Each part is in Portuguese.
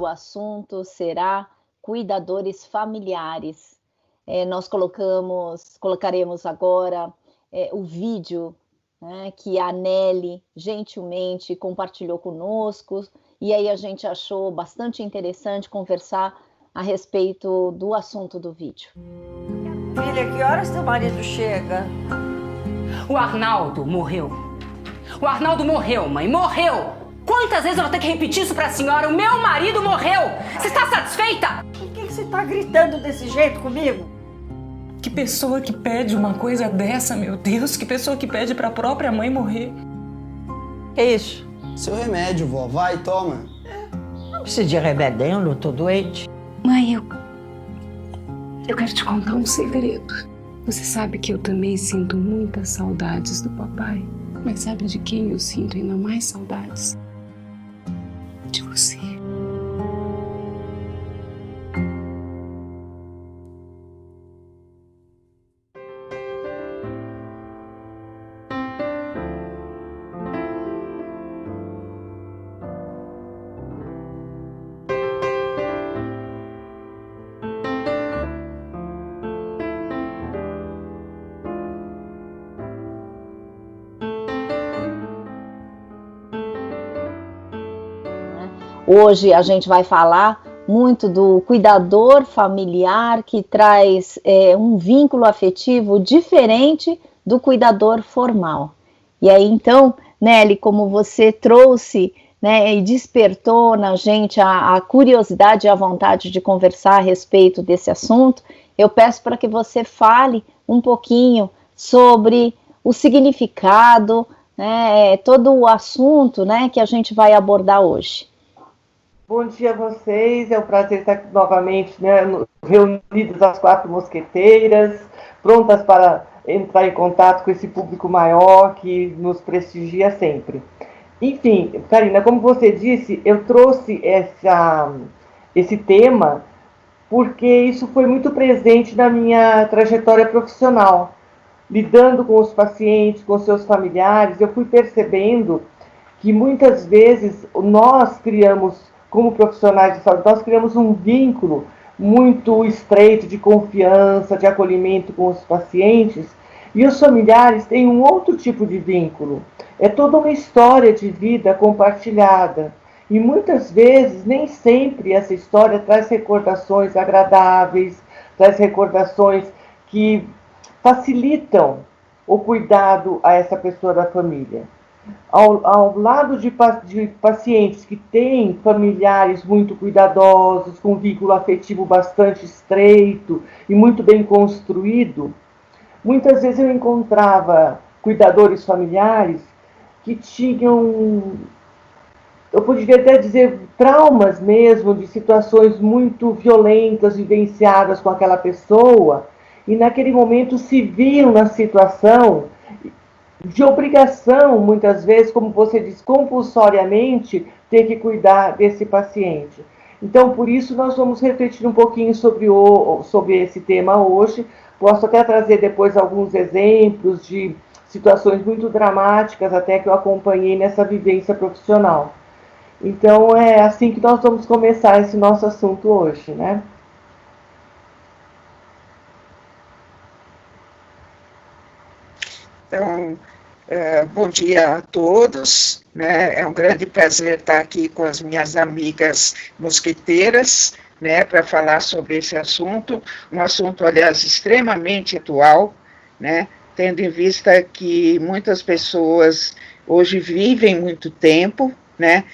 assunto será cuidadores familiares. Nós colocaremos agora o vídeo, né, que a Nelly gentilmente compartilhou conosco, e aí a gente achou bastante interessante conversar a respeito do assunto do vídeo. Filha, que horas teu marido chega? O Arnaldo morreu. O Arnaldo morreu, mãe, morreu! Quantas vezes eu vou ter que repetir isso pra senhora? O meu marido morreu! Você está satisfeita? Por que você tá gritando desse jeito comigo? Que pessoa que pede uma coisa dessa, meu Deus? Que pessoa que pede pra própria mãe morrer? Que isso? Seu remédio, vó. Vai, toma. Não precisa de remédio, eu não tô doente. Mãe, eu quero te contar um segredo. Você sabe que eu também sinto muitas saudades do papai. Mas sabe de quem eu sinto ainda mais saudades? De você. Hoje a gente vai falar muito do cuidador familiar que traz um vínculo afetivo diferente do cuidador formal. E aí então, Nelly, como você trouxe, né, e despertou na gente a curiosidade e a vontade de conversar a respeito desse assunto, eu peço para que você fale um pouquinho sobre o significado, né, todo o assunto, né, que a gente vai abordar hoje. Bom dia a vocês, é um prazer estar novamente, né, reunidos as 4 mosqueteiras, prontas para entrar em contato com esse público maior que nos prestigia sempre. Enfim, Karina, como você disse, eu trouxe esse tema porque isso foi muito presente na minha trajetória profissional. Lidando com os pacientes, com seus familiares, eu fui percebendo que muitas vezes nós criamos, como profissionais de saúde, nós criamos um vínculo muito estreito de confiança, de acolhimento com os pacientes, e os familiares têm um outro tipo de vínculo. É toda uma história de vida compartilhada. E muitas vezes, nem sempre essa história traz recordações agradáveis, traz recordações que facilitam o cuidado a essa pessoa da família. Ao lado de pacientes que têm familiares muito cuidadosos, com um vínculo afetivo bastante estreito e muito bem construído, muitas vezes eu encontrava cuidadores familiares que tinham, eu poderia até dizer, traumas mesmo, de situações muito violentas vivenciadas com aquela pessoa, e naquele momento se viam na situação de obrigação, muitas vezes, como você diz, compulsoriamente, ter que cuidar desse paciente. Então, por isso, nós vamos refletir um pouquinho sobre esse tema hoje. Posso até trazer depois alguns exemplos de situações muito dramáticas, até que eu acompanhei nessa vivência profissional. Então, é assim que nós vamos começar esse nosso assunto hoje, né? Então, bom dia a todos, né? É um grande prazer estar aqui com as minhas amigas mosqueteiras, né, para falar sobre esse assunto, um assunto, aliás, extremamente atual, né, tendo em vista que muitas pessoas hoje vivem muito tempo, né,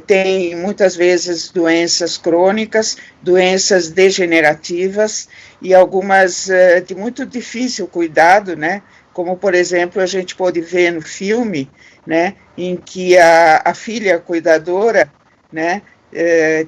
têm muitas vezes doenças crônicas, doenças degenerativas e algumas de muito difícil cuidado, né, como, por exemplo, a gente pôde ver no filme, né, em que a filha cuidadora, né,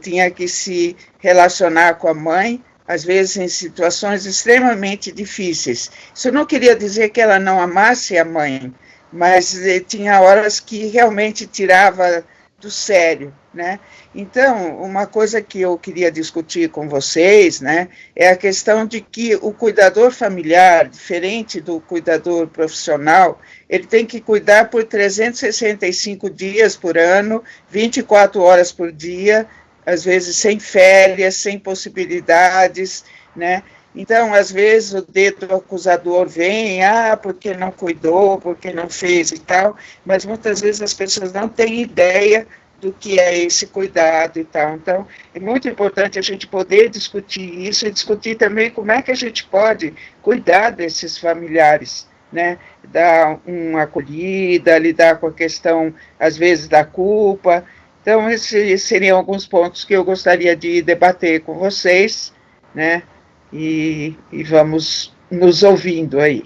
tinha que se relacionar com a mãe, às vezes em situações extremamente difíceis. Isso não queria dizer que ela não amasse a mãe, mas tinha horas que realmente tirava do sério, né? Então, uma coisa que eu queria discutir com vocês, né, é a questão de que o cuidador familiar, diferente do cuidador profissional, ele tem que cuidar por 365 dias por ano, 24 horas por dia, às vezes sem férias, sem possibilidades, né? Então, às vezes, o dedo acusador vem, porque não cuidou, porque não fez e tal, mas muitas vezes as pessoas não têm ideia do que é esse cuidado e tal. Então, é muito importante a gente poder discutir isso e discutir também como é que a gente pode cuidar desses familiares, né? Dar uma acolhida, lidar com a questão, às vezes, da culpa. Então, esses seriam alguns pontos que eu gostaria de debater com vocês, né? E vamos nos ouvindo aí.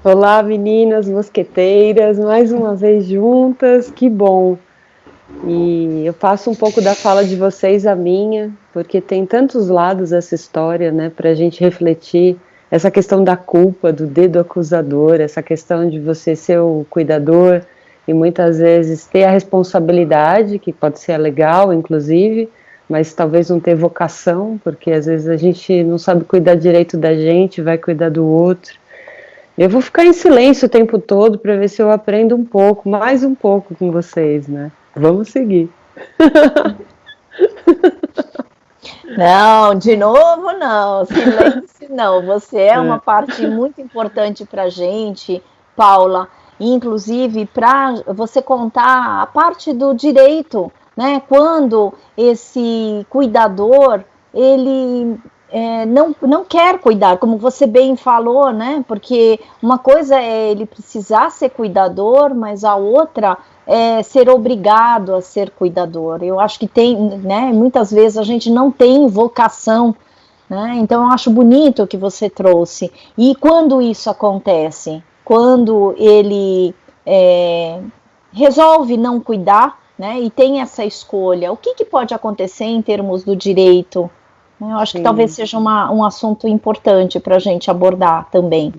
Olá, meninas mosqueteiras, mais uma vez juntas, que bom. E eu passo um pouco da fala de vocês a minha, porque tem tantos lados essa história, né, para a gente refletir. Essa questão da culpa, do dedo acusador, essa questão de você ser o cuidador e muitas vezes ter a responsabilidade, que pode ser legal, inclusive, mas talvez não ter vocação, porque às vezes a gente não sabe cuidar direito da gente, vai cuidar do outro. Eu vou ficar em silêncio o tempo todo para ver se eu aprendo um pouco, mais um pouco com vocês, né? Vamos seguir. Não, de novo não, silêncio não. Você é uma parte muito importante para a gente, Paula, inclusive para você contar a parte do direito, né? Quando esse cuidador, ele não quer cuidar, como você bem falou, né? Porque uma coisa é ele precisar ser cuidador, mas a outra é ser obrigado a ser cuidador. Eu acho que tem, né? Muitas vezes a gente não tem vocação, né? Então eu acho bonito o que você trouxe. E quando isso acontece? Quando ele resolve não cuidar, né? E tem essa escolha, o que pode acontecer em termos do direito? Eu acho que talvez seja um assunto importante para a gente abordar também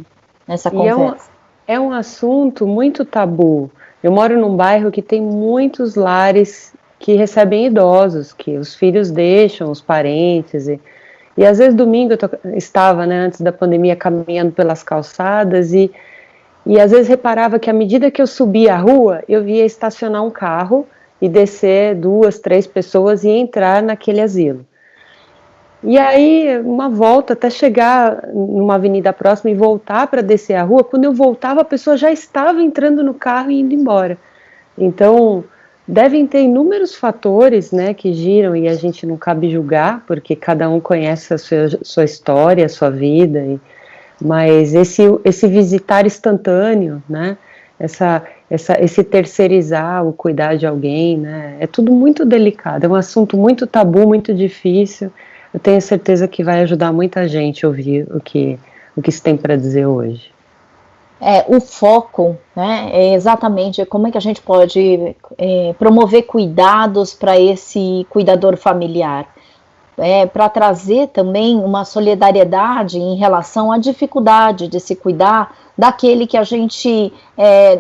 nessa conversa. É um assunto muito tabu. Eu moro num bairro que tem muitos lares que recebem idosos, que os filhos deixam, os parentes. E às vezes domingo eu estava, né, antes da pandemia, caminhando pelas calçadas e às vezes reparava que à medida que eu subia a rua, eu via estacionar um carro e descer 2, 3 pessoas e entrar naquele asilo. E aí, uma volta até chegar numa avenida próxima e voltar para descer a rua, quando eu voltava, a pessoa já estava entrando no carro e indo embora. Então, devem ter inúmeros fatores, né, que giram e a gente não cabe julgar, porque cada um conhece a sua história, a sua vida, mas esse visitar instantâneo, né, esse terceirizar o cuidar de alguém, né, é tudo muito delicado, é um assunto muito tabu, muito difícil. Eu tenho certeza que vai ajudar muita gente a ouvir o que se tem para dizer hoje. O foco, né, é exatamente como é que a gente pode promover cuidados para esse cuidador familiar. Para trazer também uma solidariedade em relação à dificuldade de se cuidar daquele que a gente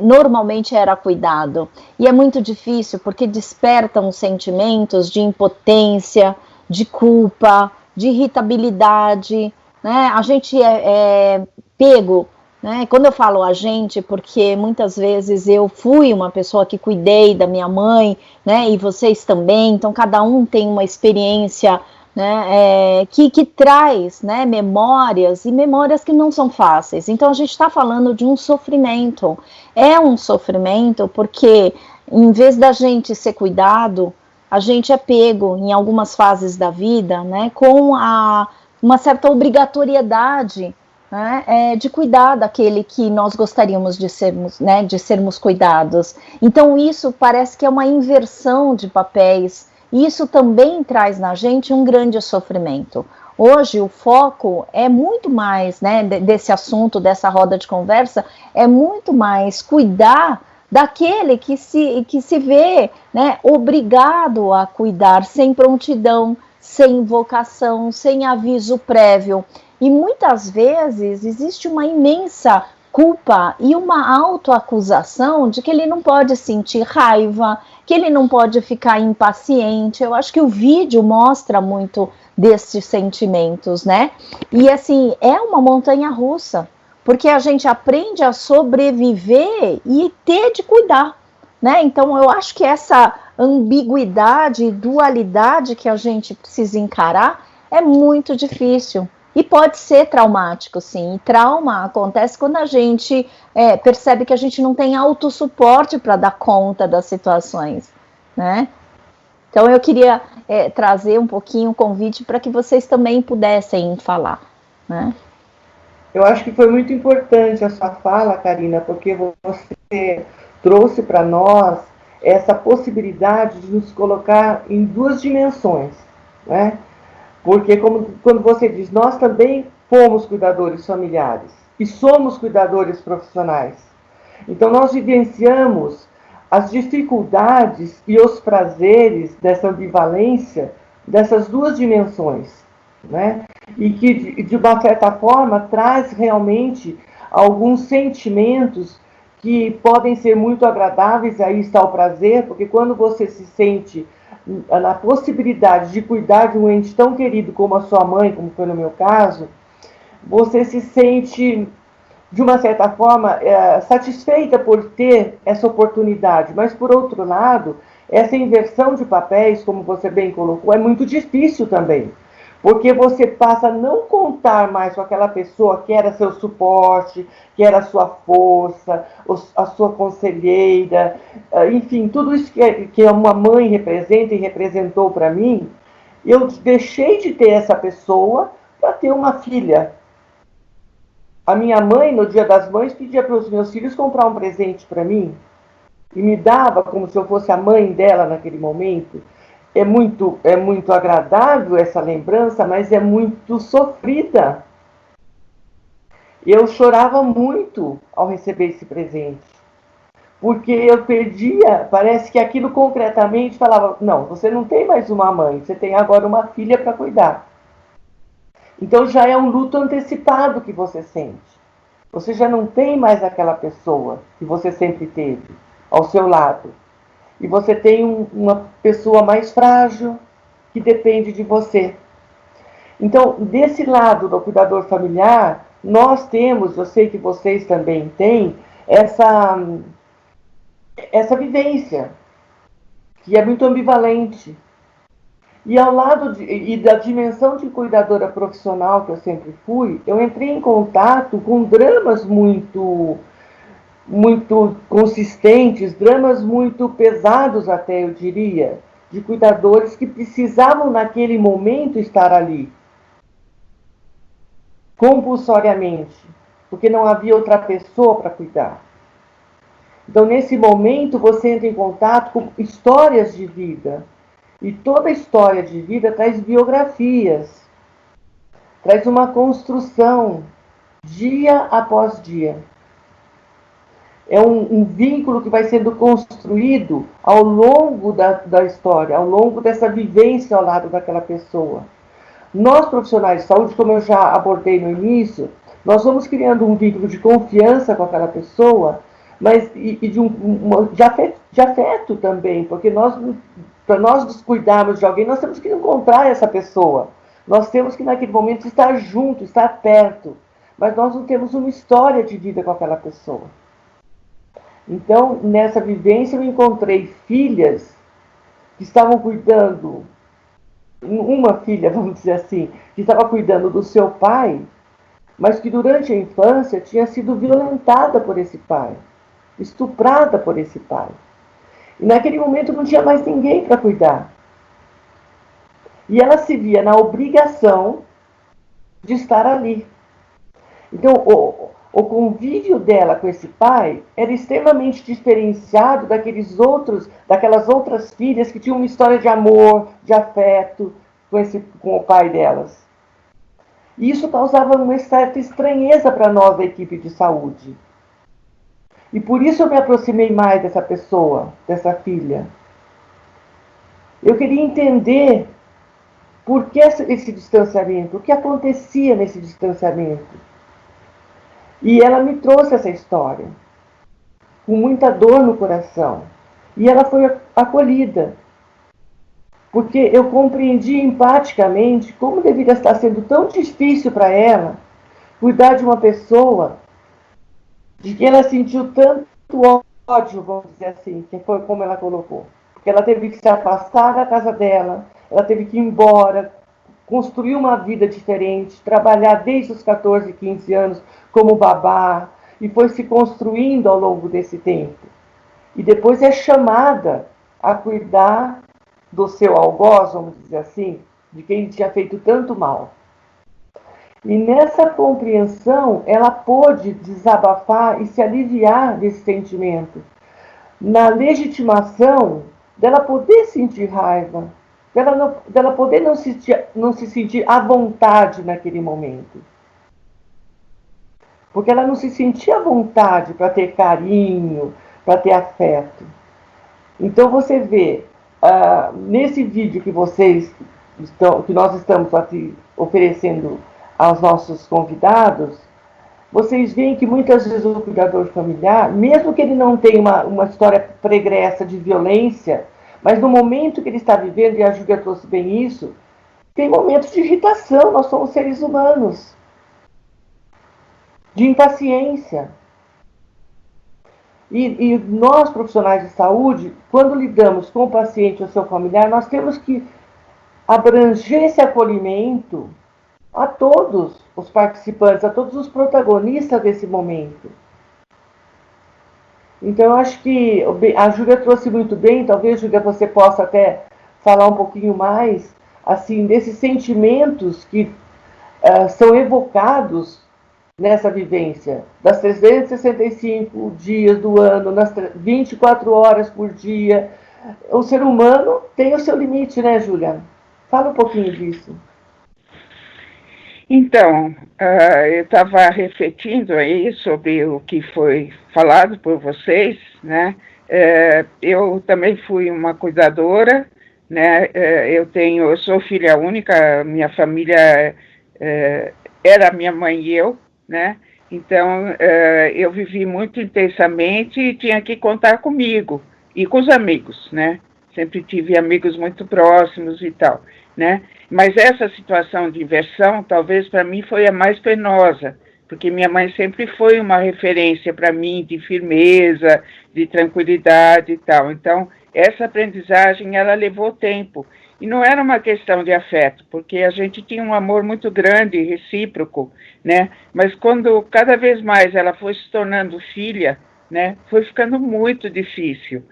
normalmente era cuidado. E é muito difícil porque despertam sentimentos de impotência, de culpa, de irritabilidade, né? A gente é pego, né? Quando eu falo a gente, porque muitas vezes eu fui uma pessoa que cuidei da minha mãe, né? E vocês também, então cada um tem uma experiência, né? Que traz, né? Memórias e memórias que não são fáceis. Então a gente está falando de um sofrimento. É um sofrimento porque em vez da gente ser cuidado, a gente é pego em algumas fases da vida, né, com uma certa obrigatoriedade, né, de cuidar daquele que nós gostaríamos de sermos, né, de sermos cuidados. Então isso parece que é uma inversão de papéis, e isso também traz na gente um grande sofrimento. Hoje o foco é muito mais, né, desse assunto, dessa roda de conversa, é muito mais cuidar daquele que se vê, né, obrigado a cuidar sem prontidão, sem vocação, sem aviso prévio. E muitas vezes existe uma imensa culpa e uma autoacusação de que ele não pode sentir raiva, que ele não pode ficar impaciente. Eu acho que o vídeo mostra muito desses sentimentos, né? E assim, é uma montanha russa, porque a gente aprende a sobreviver e ter de cuidar, né? Então eu acho que essa ambiguidade, dualidade que a gente precisa encarar é muito difícil. E pode ser traumático, sim. E trauma acontece quando a gente percebe que a gente não tem autossuporte para dar conta das situações, né? Então eu queria trazer um pouquinho o convite para que vocês também pudessem falar, né? Eu acho que foi muito importante a sua fala, Karina, porque você trouxe para nós essa possibilidade de nos colocar em duas dimensões, né? Porque, quando você diz, nós também fomos cuidadores familiares e somos cuidadores profissionais. Então, nós vivenciamos as dificuldades e os prazeres dessa ambivalência, dessas duas dimensões, né? E que, de uma certa forma, traz realmente alguns sentimentos que podem ser muito agradáveis, aí está o prazer, porque quando você se sente na possibilidade de cuidar de um ente tão querido como a sua mãe, como foi no meu caso, você se sente, de uma certa forma, satisfeita por ter essa oportunidade. Mas, por outro lado, essa inversão de papéis, como você bem colocou, é muito difícil também. Porque você passa a não contar mais com aquela pessoa que era seu suporte, que era a sua força, a sua conselheira, enfim, tudo isso que uma mãe representa e representou para mim, eu deixei de ter essa pessoa para ter uma filha. A minha mãe, no Dia das Mães, pedia para os meus filhos comprar um presente para mim e me dava como se eu fosse a mãe dela naquele momento. É muito agradável essa lembrança, mas é muito sofrida. Eu chorava muito ao receber esse presente, porque eu perdia, parece que aquilo concretamente falava, não, você não tem mais uma mãe, você tem agora uma filha para cuidar. Então já é um luto antecipado que você sente. Você já não tem mais aquela pessoa que você sempre teve ao seu lado. E você tem uma pessoa mais frágil que depende de você. Então, desse lado do cuidador familiar, nós temos, eu sei que vocês também têm, essa vivência, que é muito ambivalente. E ao lado e da dimensão de cuidadora profissional que eu sempre fui, eu entrei em contato com dramas muito consistentes, dramas muito pesados até, eu diria, de cuidadores que precisavam naquele momento estar ali, compulsoriamente, porque não havia outra pessoa para cuidar. Então, nesse momento, você entra em contato com histórias de vida, e toda história de vida traz biografias, traz uma construção, dia após dia. É um vínculo que vai sendo construído ao longo da história, ao longo dessa vivência ao lado daquela pessoa. Nós, profissionais de saúde, como eu já abordei no início, nós vamos criando um vínculo de confiança com aquela pessoa, mas de afeto também, porque para nós nos cuidarmos de alguém, nós temos que encontrar essa pessoa. Nós temos que, naquele momento, estar junto, estar perto, mas nós não temos uma história de vida com aquela pessoa. Então, nessa vivência, eu encontrei filhas que estavam cuidando, uma filha, vamos dizer assim, que estava cuidando do seu pai, mas que durante a infância tinha sido violentada por esse pai, estuprada por esse pai. E naquele momento não tinha mais ninguém para cuidar. E ela se via na obrigação de estar ali. Então, o convívio dela com esse pai era extremamente diferenciado daquelas outras filhas que tinham uma história de amor, de afeto com o pai delas. E isso causava uma certa estranheza para nós da equipe de saúde. E por isso eu me aproximei mais dessa pessoa, dessa filha. Eu queria entender por que esse distanciamento, o que acontecia nesse distanciamento. E ela me trouxe essa história, com muita dor no coração. E ela foi acolhida, porque eu compreendi empaticamente como deveria estar sendo tão difícil para ela cuidar de uma pessoa de que ela sentiu tanto ódio, vamos dizer assim, que foi como ela colocou. Porque ela teve que se afastar da casa dela, ela teve que ir embora, construir uma vida diferente, trabalhar desde os 14, 15 anos como babá, e foi se construindo ao longo desse tempo. E depois é chamada a cuidar do seu algoz, vamos dizer assim, de quem tinha feito tanto mal. E nessa compreensão, ela pôde desabafar e se aliviar desse sentimento, na legitimação dela poder sentir raiva, dela poder não se sentir à vontade naquele momento. Porque ela não se sentia à vontade para ter carinho, para ter afeto. Então você vê, nesse vídeo que nós estamos aqui oferecendo aos nossos convidados, vocês veem que muitas vezes o cuidador familiar, mesmo que ele não tenha uma história pregressa de violência, mas no momento que ele está vivendo, e a Júlia trouxe bem isso, tem momentos de irritação, nós somos seres humanos, de impaciência. E nós, profissionais de saúde, quando lidamos com o paciente ou seu familiar, nós temos que abranger esse acolhimento a todos os participantes, a todos os protagonistas desse momento. Então, eu acho que a Júlia trouxe muito bem, talvez, Júlia, você possa até falar um pouquinho mais, assim, desses sentimentos que são evocados nessa vivência, das 365 dias do ano, nas 24 horas por dia. O ser humano tem o seu limite, né, Júlia? Fala um pouquinho disso. Então, eu estava refletindo aí sobre o que foi falado por vocês, né? Eu também fui uma cuidadora, né? Eu sou filha única, minha família era minha mãe e eu, né? Então, eu vivi muito intensamente e tinha que contar comigo e com os amigos, né? Sempre tive amigos muito próximos e tal, né? Mas essa situação de inversão, talvez para mim foi a mais penosa, porque minha mãe sempre foi uma referência para mim de firmeza, de tranquilidade e tal. Então, essa aprendizagem, ela levou tempo. E não era uma questão de afeto, porque a gente tinha um amor muito grande, recíproco, né? Mas quando cada vez mais ela foi se tornando filha, né, foi ficando muito difícil.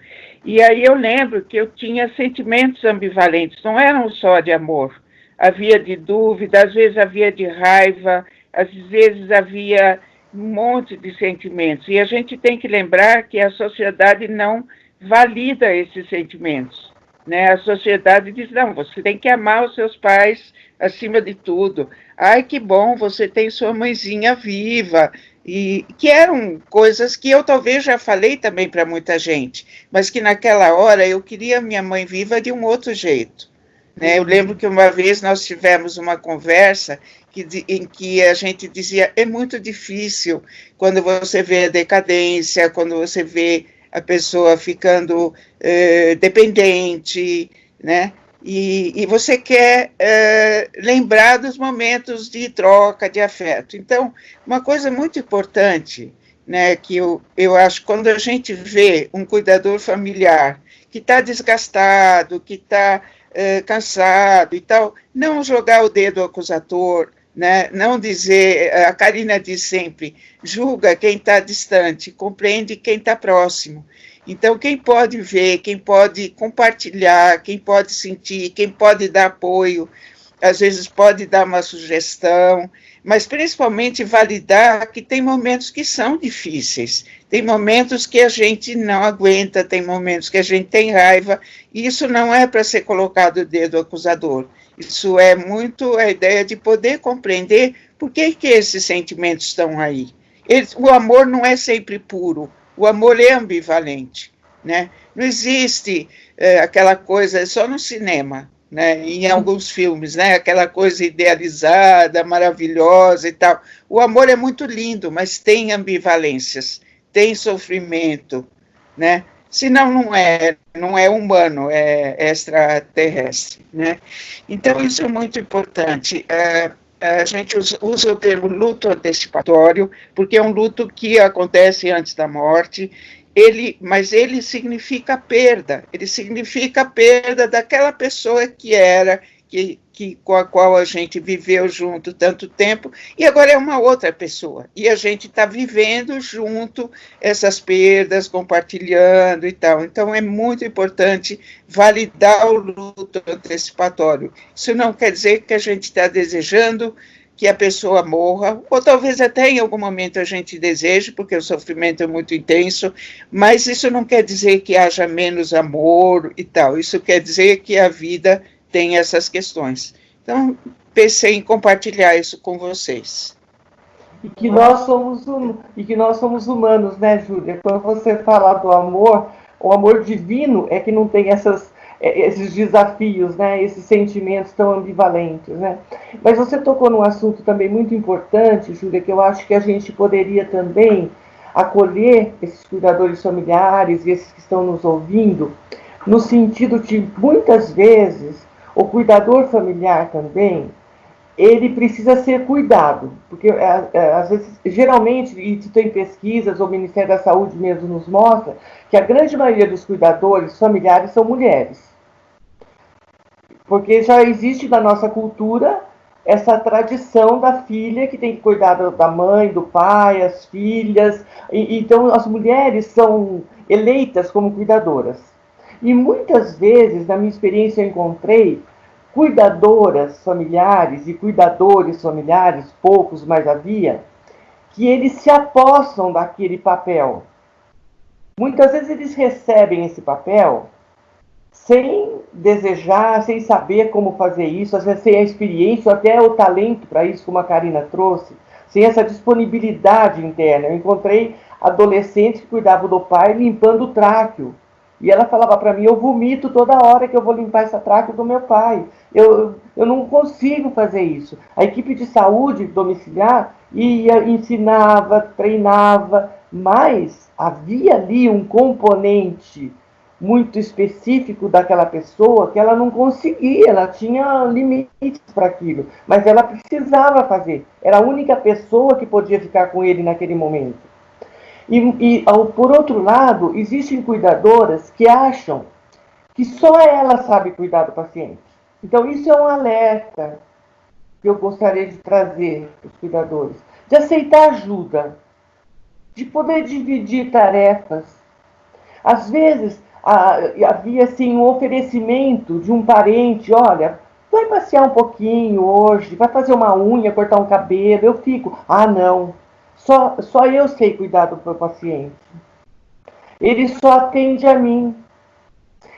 E aí eu lembro que eu tinha sentimentos ambivalentes, não eram só de amor. Havia de dúvida, às vezes havia de raiva, às vezes havia um monte de sentimentos. E a gente tem que lembrar que a sociedade não valida esses sentimentos, né? A sociedade diz, não, você tem que amar os seus pais acima de tudo. Ai, que bom, você tem sua mãezinha viva. E que eram coisas que eu talvez já falei também para muita gente, mas que naquela hora eu queria minha mãe viva de um outro jeito, né? Eu lembro que uma vez nós tivemos uma conversa em que a gente dizia, é muito difícil quando você vê a decadência, quando você vê a pessoa ficando dependente, né? E você quer lembrar dos momentos de troca, de afeto. Então, uma coisa muito importante, né, que eu acho, quando a gente vê um cuidador familiar que está desgastado, que está cansado e tal, não jogar o dedo acusador, né, não dizer, a Karina diz sempre, julga quem está distante, compreende quem está próximo. Então, quem pode ver, quem pode compartilhar, quem pode sentir, quem pode dar apoio, às vezes pode dar uma sugestão, mas principalmente validar que tem momentos que são difíceis, tem momentos que a gente não aguenta, tem momentos que a gente tem raiva, e isso não é para ser colocado o dedo acusador, isso é muito a ideia de poder compreender por que esses sentimentos estão aí. O amor não é sempre puro, o amor é ambivalente, né? Não existe aquela coisa só no cinema, né, em alguns filmes, né, aquela coisa idealizada, maravilhosa e tal. O amor é muito lindo, mas tem ambivalências, tem sofrimento, né? Senão não é humano, é extraterrestre, né? Então isso é muito importante. A gente usa o termo luto antecipatório, porque é um luto que acontece antes da morte, mas ele significa a perda daquela pessoa que era, com a qual a gente viveu junto tanto tempo, e agora é uma outra pessoa, e a gente está vivendo junto essas perdas, compartilhando e tal. Então é muito importante validar o luto antecipatório. Isso não quer dizer que a gente está desejando que a pessoa morra, ou talvez até em algum momento a gente deseje, porque o sofrimento é muito intenso, mas isso não quer dizer que haja menos amor e tal, isso quer dizer que a vida tem essas questões. Então, pensei em compartilhar isso com vocês. E que nós somos humanos, né, Júlia? Quando você fala do amor, o amor divino é que não tem esses desafios, né, esses sentimentos tão ambivalentes, né? Mas você tocou num assunto também muito importante, Júlia, que eu acho que a gente poderia também acolher esses cuidadores familiares e esses que estão nos ouvindo, no sentido de, muitas vezes, o cuidador familiar também, ele precisa ser cuidado, porque às vezes, geralmente, e tem pesquisas, o Ministério da Saúde mesmo nos mostra, que a grande maioria dos cuidadores familiares são mulheres. Porque já existe na nossa cultura essa tradição da filha que tem que cuidar da mãe, do pai, as filhas. Então, as mulheres são eleitas como cuidadoras. E muitas vezes, na minha experiência, eu encontrei cuidadoras familiares e cuidadores familiares, poucos mais havia, que eles se apossam daquele papel. Muitas vezes eles recebem esse papel sem desejar, sem saber como fazer isso, às vezes sem a experiência ou até o talento para isso, como a Karina trouxe, sem essa disponibilidade interna. Eu encontrei adolescentes que cuidavam do pai limpando o tráqueo. E ela falava para mim, eu vomito toda hora que eu vou limpar essa tráqueo do meu pai. Eu não consigo fazer isso. A equipe de saúde domiciliar ia, ensinava, treinava, mas havia ali um componente muito específico daquela pessoa que ela não conseguia, ela tinha limites para aquilo, mas ela precisava fazer. Era a única pessoa que podia ficar com ele naquele momento. Por outro lado, existem cuidadoras que acham que só ela sabe cuidar do paciente. Então, isso é um alerta que eu gostaria de trazer para os cuidadores. De aceitar ajuda, de poder dividir tarefas. Às vezes, havia assim, um oferecimento de um parente, olha, vai passear um pouquinho hoje, vai fazer uma unha, cortar um cabelo. Eu fico, não. Só eu sei cuidar do meu paciente. Ele só atende a mim.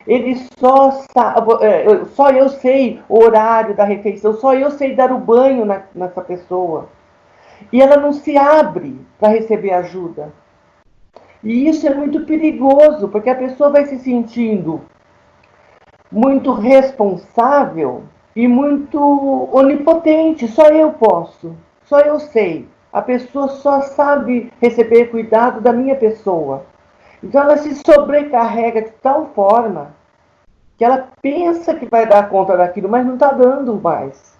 Ele só eu sei o horário da refeição, só eu sei dar o banho nessa pessoa. E ela não se abre para receber ajuda. E isso é muito perigoso, porque a pessoa vai se sentindo muito responsável e muito onipotente. Só eu posso, só eu sei. A pessoa só sabe receber cuidado da minha pessoa. Então ela se sobrecarrega de tal forma que ela pensa que vai dar conta daquilo, mas não está dando mais.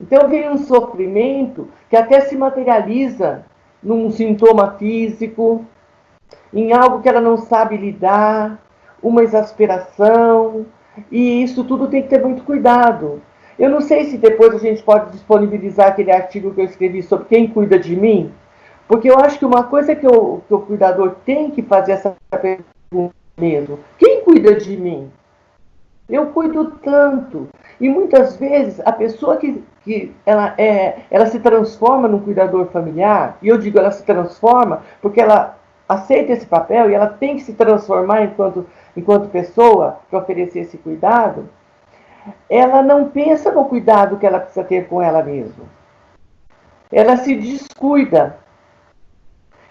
Então vem um sofrimento que até se materializa num sintoma físico, em algo que ela não sabe lidar, uma exasperação, e isso tudo tem que ter muito cuidado. Eu não sei se depois a gente pode disponibilizar aquele artigo que eu escrevi sobre quem cuida de mim, porque eu acho que uma coisa que o cuidador tem que fazer essa pergunta mesmo. Quem cuida de mim? Eu cuido tanto. E muitas vezes a pessoa que ela se transforma num cuidador familiar, e eu digo ela se transforma porque ela aceita esse papel e ela tem que se transformar enquanto pessoa para oferecer esse cuidado, ela não pensa no cuidado que ela precisa ter com ela mesma. Ela se descuida.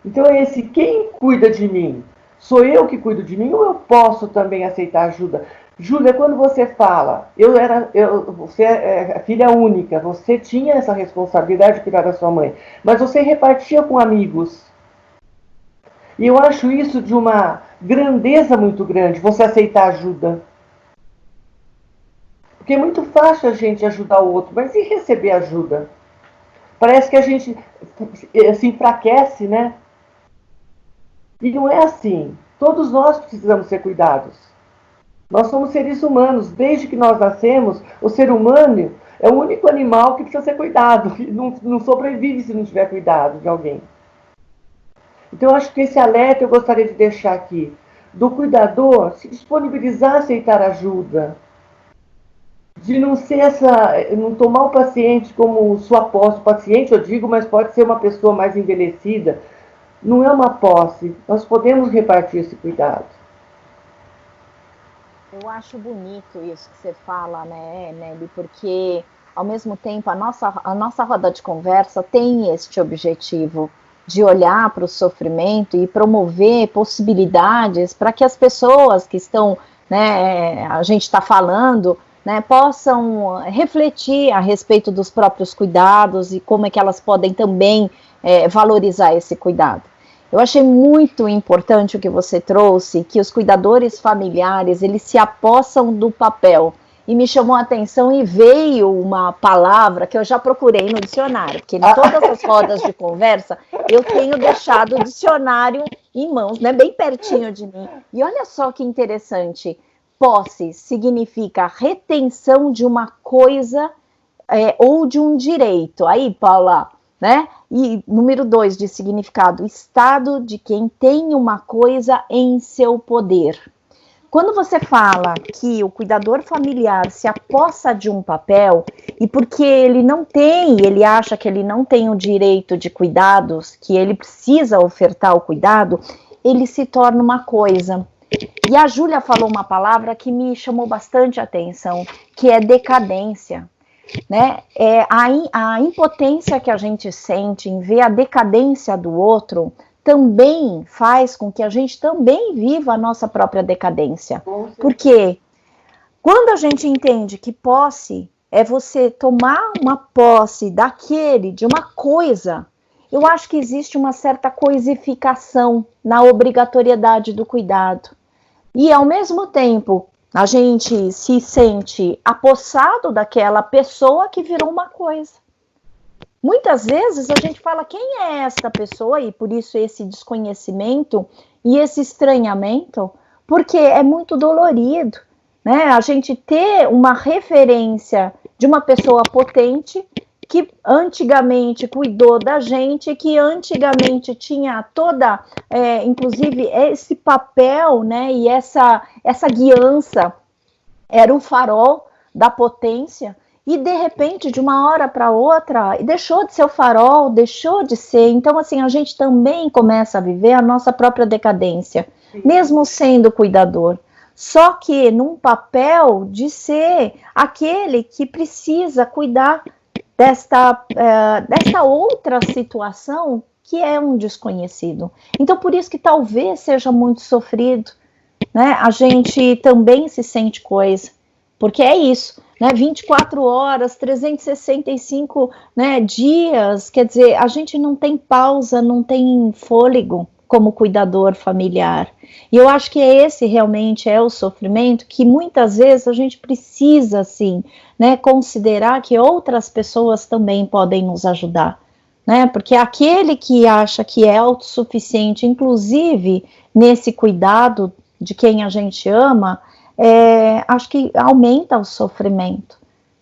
Então quem cuida de mim? Sou eu que cuido de mim ou eu posso também aceitar ajuda? Júlia, quando você fala, você é filha única, você tinha essa responsabilidade de cuidar da sua mãe, mas você repartia com amigos. E eu acho isso de uma grandeza muito grande, você aceitar ajuda. Porque é muito fácil a gente ajudar o outro, mas e receber ajuda? Parece que a gente se enfraquece, né? E não é assim. Todos nós precisamos ser cuidados. Nós somos seres humanos. Desde que nós nascemos, o ser humano é o único animal que precisa ser cuidado. Não sobrevive se não tiver cuidado de alguém. Então, eu acho que esse alerta eu gostaria de deixar aqui. Do cuidador se disponibilizar a aceitar ajuda. De não ser não tomar o paciente como sua posse. Paciente, eu digo, mas pode ser uma pessoa mais envelhecida. Não é uma posse. Nós podemos repartir esse cuidado. Eu acho bonito isso que você fala, né, Nelly? Porque, ao mesmo tempo, a nossa roda de conversa tem este objetivo de olhar para o sofrimento e promover possibilidades para que as pessoas que estão, né, a gente está falando, né, possam refletir a respeito dos próprios cuidados e como é que elas podem também valorizar esse cuidado. Eu achei muito importante o que você trouxe, que os cuidadores familiares, eles se apossam do papel. E me chamou a atenção e veio uma palavra que eu já procurei no dicionário, porque em todas as rodas de conversa eu tenho deixado o dicionário em mãos, né, bem pertinho de mim. E olha só que interessante, posse significa retenção de uma coisa ou de um direito. Aí, Paula, né? E número 2 de significado, estado de quem tem uma coisa em seu poder. Quando você fala que o cuidador familiar se apossa de um papel, e porque ele acha que ele não tem o direito de cuidados, que ele precisa ofertar o cuidado, ele se torna uma coisa. E a Júlia falou uma palavra que me chamou bastante a atenção, que é decadência. Né? A impotência que a gente sente em ver a decadência do outro também faz com que a gente também viva a nossa própria decadência. Porque quando a gente entende que posse é você tomar uma posse de uma coisa, eu acho que existe uma certa coisificação na obrigatoriedade do cuidado. E ao mesmo tempo, a gente se sente apossado daquela pessoa que virou uma coisa. Muitas vezes a gente fala, quem é esta pessoa? E por isso esse desconhecimento e esse estranhamento, porque é muito dolorido, né? A gente ter uma referência de uma pessoa potente que antigamente cuidou da gente, que antigamente tinha toda, inclusive esse papel, né? E essa guiança era o farol da potência. E, de repente, de uma hora para outra, deixou de ser o farol, deixou de ser. Então, assim, a gente também começa a viver a nossa própria decadência, mesmo sendo cuidador. Só que num papel de ser aquele que precisa cuidar desta outra situação que é um desconhecido. Então, por isso que talvez seja muito sofrido, né? A gente também se sente coisa, porque é isso. Né, 24 horas, 365 dias, quer dizer, a gente não tem pausa, não tem fôlego como cuidador familiar. E eu acho que esse realmente é o sofrimento que muitas vezes a gente precisa, assim, né, considerar que outras pessoas também podem nos ajudar. Né, porque aquele que acha que é autossuficiente, inclusive nesse cuidado de quem a gente ama, acho que aumenta o sofrimento.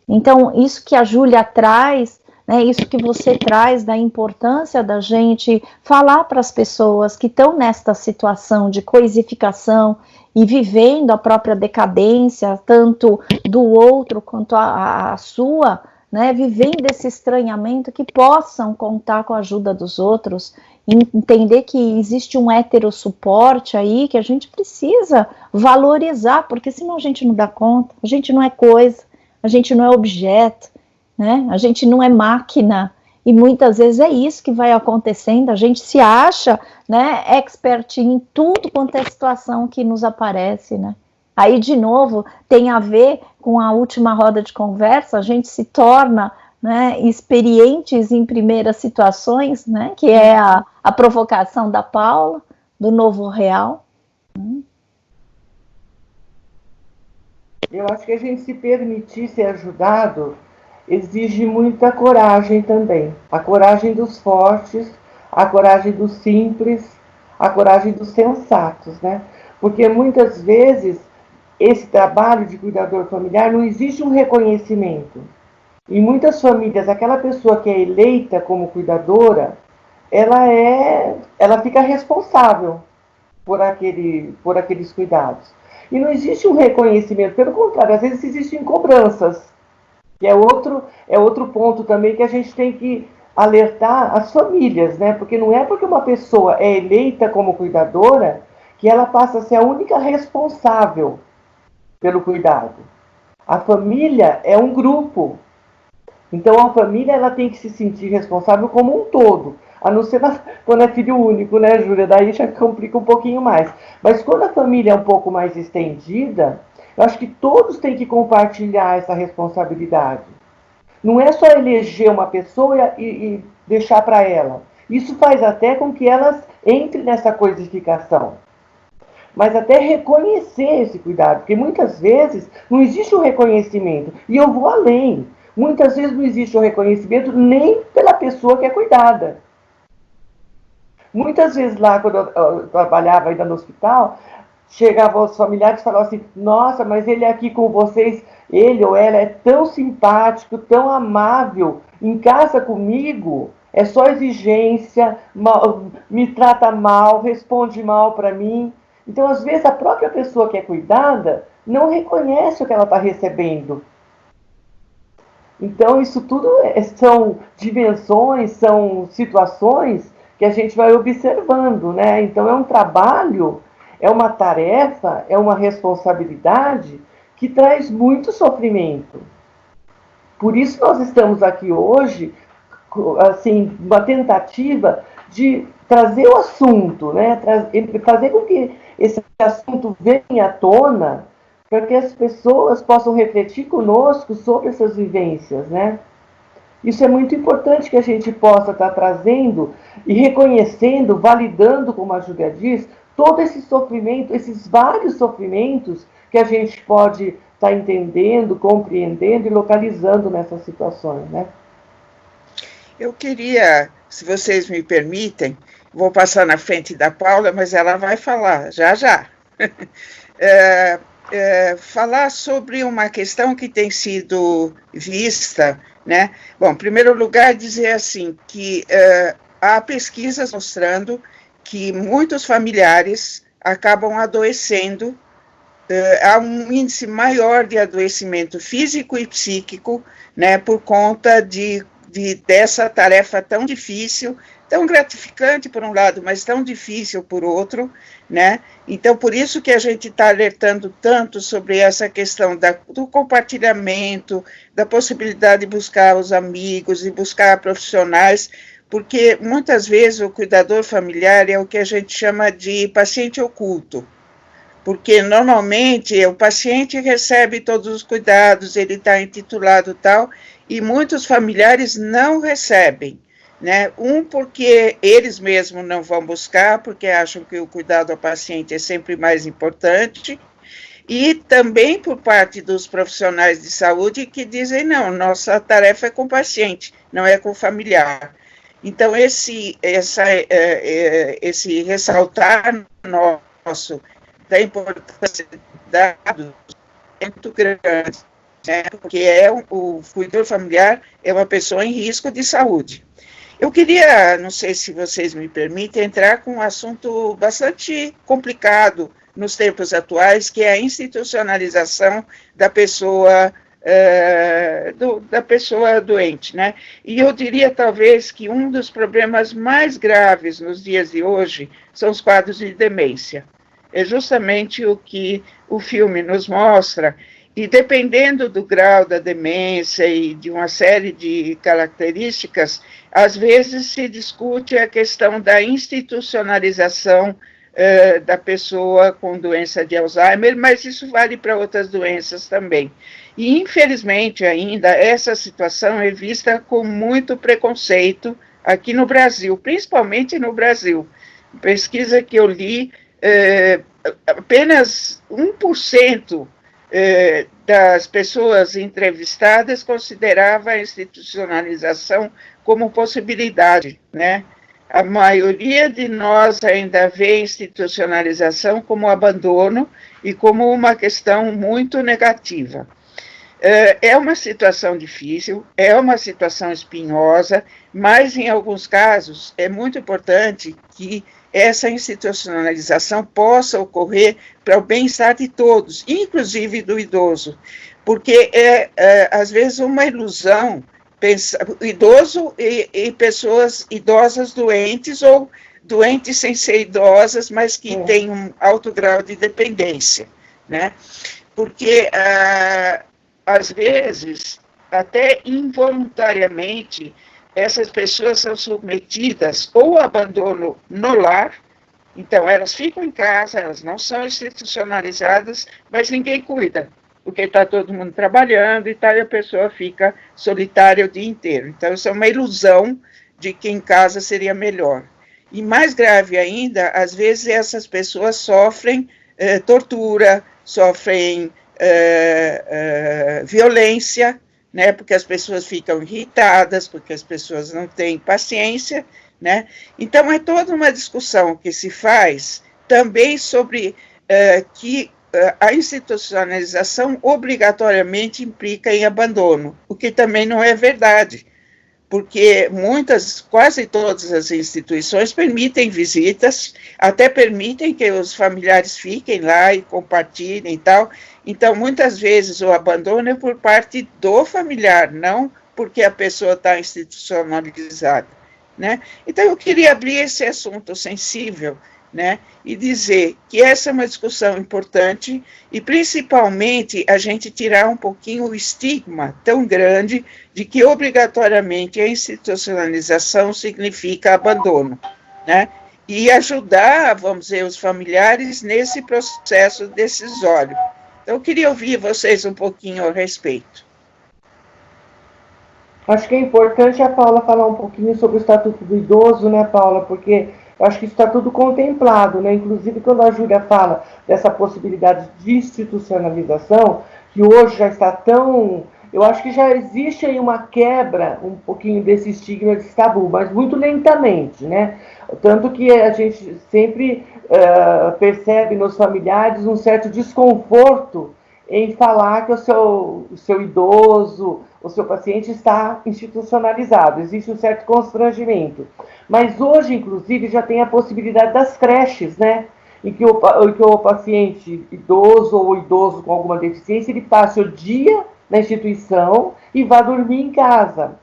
Então, isso que a Júlia traz, né, isso que você traz da importância da gente falar para as pessoas que estão nesta situação de coisificação e vivendo a própria decadência, tanto do outro quanto a sua, né, vivendo esse estranhamento, que possam contar com a ajuda dos outros, entender que existe um heterossuporte aí que a gente precisa valorizar, porque senão a gente não dá conta, a gente não é coisa, a gente não é objeto, né? A gente não é máquina, e muitas vezes é isso que vai acontecendo, a gente se acha, né, expert em tudo quanto é situação que nos aparece, né? Aí, de novo, tem a ver com a última roda de conversa, a gente se torna, né, experientes em primeiras situações, né, que é a provocação da Paula, do novo real. Eu acho que a gente se permitir ser ajudado exige muita coragem também. A coragem dos fortes, a coragem dos simples, a coragem dos sensatos, né? Porque muitas vezes esse trabalho de cuidador familiar não existe um reconhecimento. Em muitas famílias, aquela pessoa que é eleita como cuidadora, ela fica responsável por aqueles cuidados. E não existe um reconhecimento, pelo contrário, às vezes existem cobranças, que é outro ponto também que a gente tem que alertar as famílias, né? Porque não é porque uma pessoa é eleita como cuidadora que ela passa a ser a única responsável pelo cuidado. A família é um grupo. Então a família ela tem que se sentir responsável como um todo. A não ser quando é filho único, né, Júlia? Daí já complica um pouquinho mais. Mas quando a família é um pouco mais estendida, eu acho que todos têm que compartilhar essa responsabilidade. Não é só eleger uma pessoa e deixar para ela. Isso faz até com que elas entrem nessa coisificação. Mas até reconhecer esse cuidado, porque muitas vezes não existe um reconhecimento. E eu vou além. Muitas vezes não existe um reconhecimento nem pela pessoa que é cuidada. Muitas vezes lá, quando eu trabalhava ainda no hospital, chegavam os familiares e falavam assim, nossa, mas ele aqui com vocês, ele ou ela é tão simpático, tão amável, em casa comigo, é só exigência, me trata mal, responde mal para mim. Então, às vezes, a própria pessoa que é cuidada não reconhece o que ela está recebendo. Então, isso tudo são dimensões, são situações que a gente vai observando, né? Então, é um trabalho, é uma tarefa, é uma responsabilidade que traz muito sofrimento. Por isso nós estamos aqui hoje, assim, uma tentativa de trazer o assunto, né? Fazer com que esse assunto venha à tona, para que as pessoas possam refletir conosco sobre essas vivências, né? Isso é muito importante que a gente possa estar trazendo e reconhecendo, validando, como a Júlia diz, todo esse sofrimento, esses vários sofrimentos que a gente pode estar entendendo, compreendendo e localizando nessas situações, né? Eu queria, se vocês me permitem, vou passar na frente da Paula, mas ela vai falar já. Falar sobre uma questão que tem sido vista, né? Bom, em primeiro lugar, dizer assim, que há pesquisas mostrando que muitos familiares acabam adoecendo, há um índice maior de adoecimento físico e psíquico, né, por conta dessa tarefa tão difícil, tão gratificante por um lado, mas tão difícil por outro, né? Então, por isso que a gente está alertando tanto sobre essa questão do compartilhamento, da possibilidade de buscar os amigos e buscar profissionais, porque muitas vezes o cuidador familiar é o que a gente chama de paciente oculto, porque normalmente o paciente recebe todos os cuidados, ele está intitulado tal, e muitos familiares não recebem, né? Porque eles mesmos não vão buscar, porque acham que o cuidado ao paciente é sempre mais importante, e também por parte dos profissionais de saúde que dizem, não, nossa tarefa é com o paciente, não é com o familiar. Então, esse ressaltar nosso da importância de dados é muito grande, né? Porque o cuidador familiar é uma pessoa em risco de saúde. Eu queria, não sei se vocês me permitem, entrar com um assunto bastante complicado nos tempos atuais, que é a institucionalização da pessoa doente, né? E eu diria talvez que um dos problemas mais graves nos dias de hoje são os quadros de demência. É justamente o que o filme nos mostra, e dependendo do grau da demência e de uma série de características, às vezes se discute a questão da institucionalização da pessoa com doença de Alzheimer, mas isso vale para outras doenças também. E, infelizmente, ainda, essa situação é vista com muito preconceito aqui no Brasil, principalmente no Brasil. Pesquisa que eu li, apenas 1% das pessoas entrevistadas considerava a institucionalização como possibilidade, né? A maioria de nós ainda vê a institucionalização como abandono e como uma questão muito negativa. É uma situação difícil, é uma situação espinhosa, mas em alguns casos é muito importante que essa institucionalização possa ocorrer para o bem-estar de todos, inclusive do idoso, porque às vezes, uma ilusão idoso e pessoas idosas doentes ou doentes sem ser idosas, mas que têm um alto grau de dependência, né? Porque, às vezes, até involuntariamente, essas pessoas são submetidas ou ao abandono no lar, então elas ficam em casa, elas não são institucionalizadas, mas ninguém cuida, porque está todo mundo trabalhando e tal, e a pessoa fica solitária o dia inteiro. Então, isso é uma ilusão de que em casa seria melhor. E mais grave ainda, às vezes essas pessoas sofrem tortura, sofrem violência, né, porque as pessoas ficam irritadas, porque as pessoas não têm paciência, né? Então, é toda uma discussão que se faz também sobre que a institucionalização obrigatoriamente implica em abandono, o que também não é verdade, porque quase todas as instituições permitem visitas, até permitem que os familiares fiquem lá e compartilhem e tal. Então, muitas vezes o abandono é por parte do familiar, não porque a pessoa está institucionalizada, né? Então, eu queria abrir esse assunto sensível, né, e dizer que essa é uma discussão importante e, principalmente, a gente tirar um pouquinho o estigma tão grande de que, obrigatoriamente, a institucionalização significa abandono, né, e ajudar, vamos dizer, os familiares nesse processo decisório. Então, eu queria ouvir vocês um pouquinho a respeito. Acho que é importante a Paula falar um pouquinho sobre o Estatuto do Idoso, né, Paula, porque eu acho que isso está tudo contemplado, né? Inclusive, quando a Júlia fala dessa possibilidade de institucionalização, que hoje já está tão... Eu acho que já existe aí uma quebra, um pouquinho desse estigma, desse tabu, mas muito lentamente, né? Tanto que a gente sempre percebe nos familiares um certo desconforto em falar que o seu idoso, o seu paciente está institucionalizado. Existe um certo constrangimento. Mas hoje, inclusive, já tem a possibilidade das creches, né? Em que o paciente idoso ou idoso com alguma deficiência, ele passe o dia na instituição e vá dormir em casa.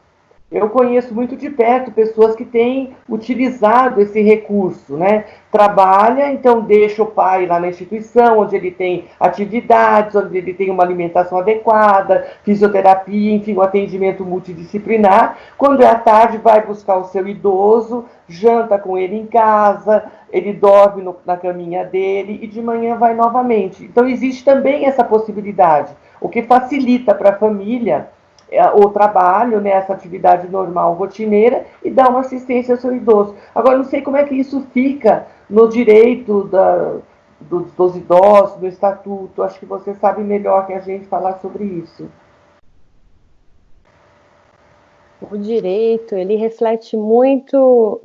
Eu conheço muito de perto pessoas que têm utilizado esse recurso, né? Trabalha, então deixa o pai lá na instituição, onde ele tem atividades, onde ele tem uma alimentação adequada, fisioterapia, enfim, um atendimento multidisciplinar. Quando é à tarde, vai buscar o seu idoso, janta com ele em casa, ele dorme na caminha dele e de manhã vai novamente. Então, existe também essa possibilidade, o que facilita para a família o trabalho, né, essa atividade normal, rotineira, e dar uma assistência ao seu idoso. Agora, não sei como é que isso fica no direito dos idosos, do estatuto. Acho que você sabe melhor que a gente falar sobre isso. O direito, ele reflete muito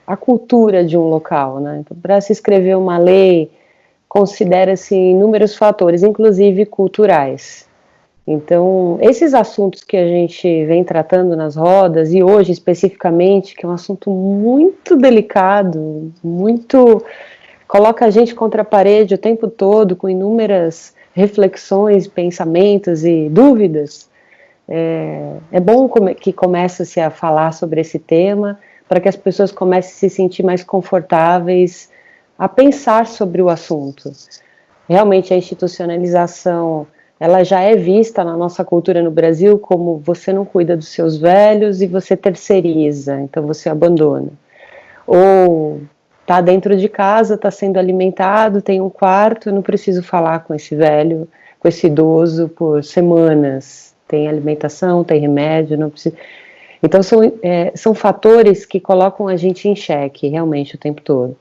a cultura de um local, né? Então, para se escrever uma lei, considera-se inúmeros fatores, inclusive culturais. Então, esses assuntos que a gente vem tratando nas rodas, e hoje especificamente, que é um assunto muito delicado, coloca a gente contra a parede o tempo todo, com inúmeras reflexões, pensamentos e dúvidas, é bom que comece-se a falar sobre esse tema, para que as pessoas comecem a se sentir mais confortáveis a pensar sobre o assunto. Realmente, a institucionalização, ela já é vista na nossa cultura no Brasil como você não cuida dos seus velhos e você terceiriza, então você abandona. Ou está dentro de casa, está sendo alimentado, tem um quarto, eu não preciso falar com esse velho, com esse idoso por semanas. Tem alimentação, tem remédio, não precisa. Então são fatores que colocam a gente em xeque realmente o tempo todo.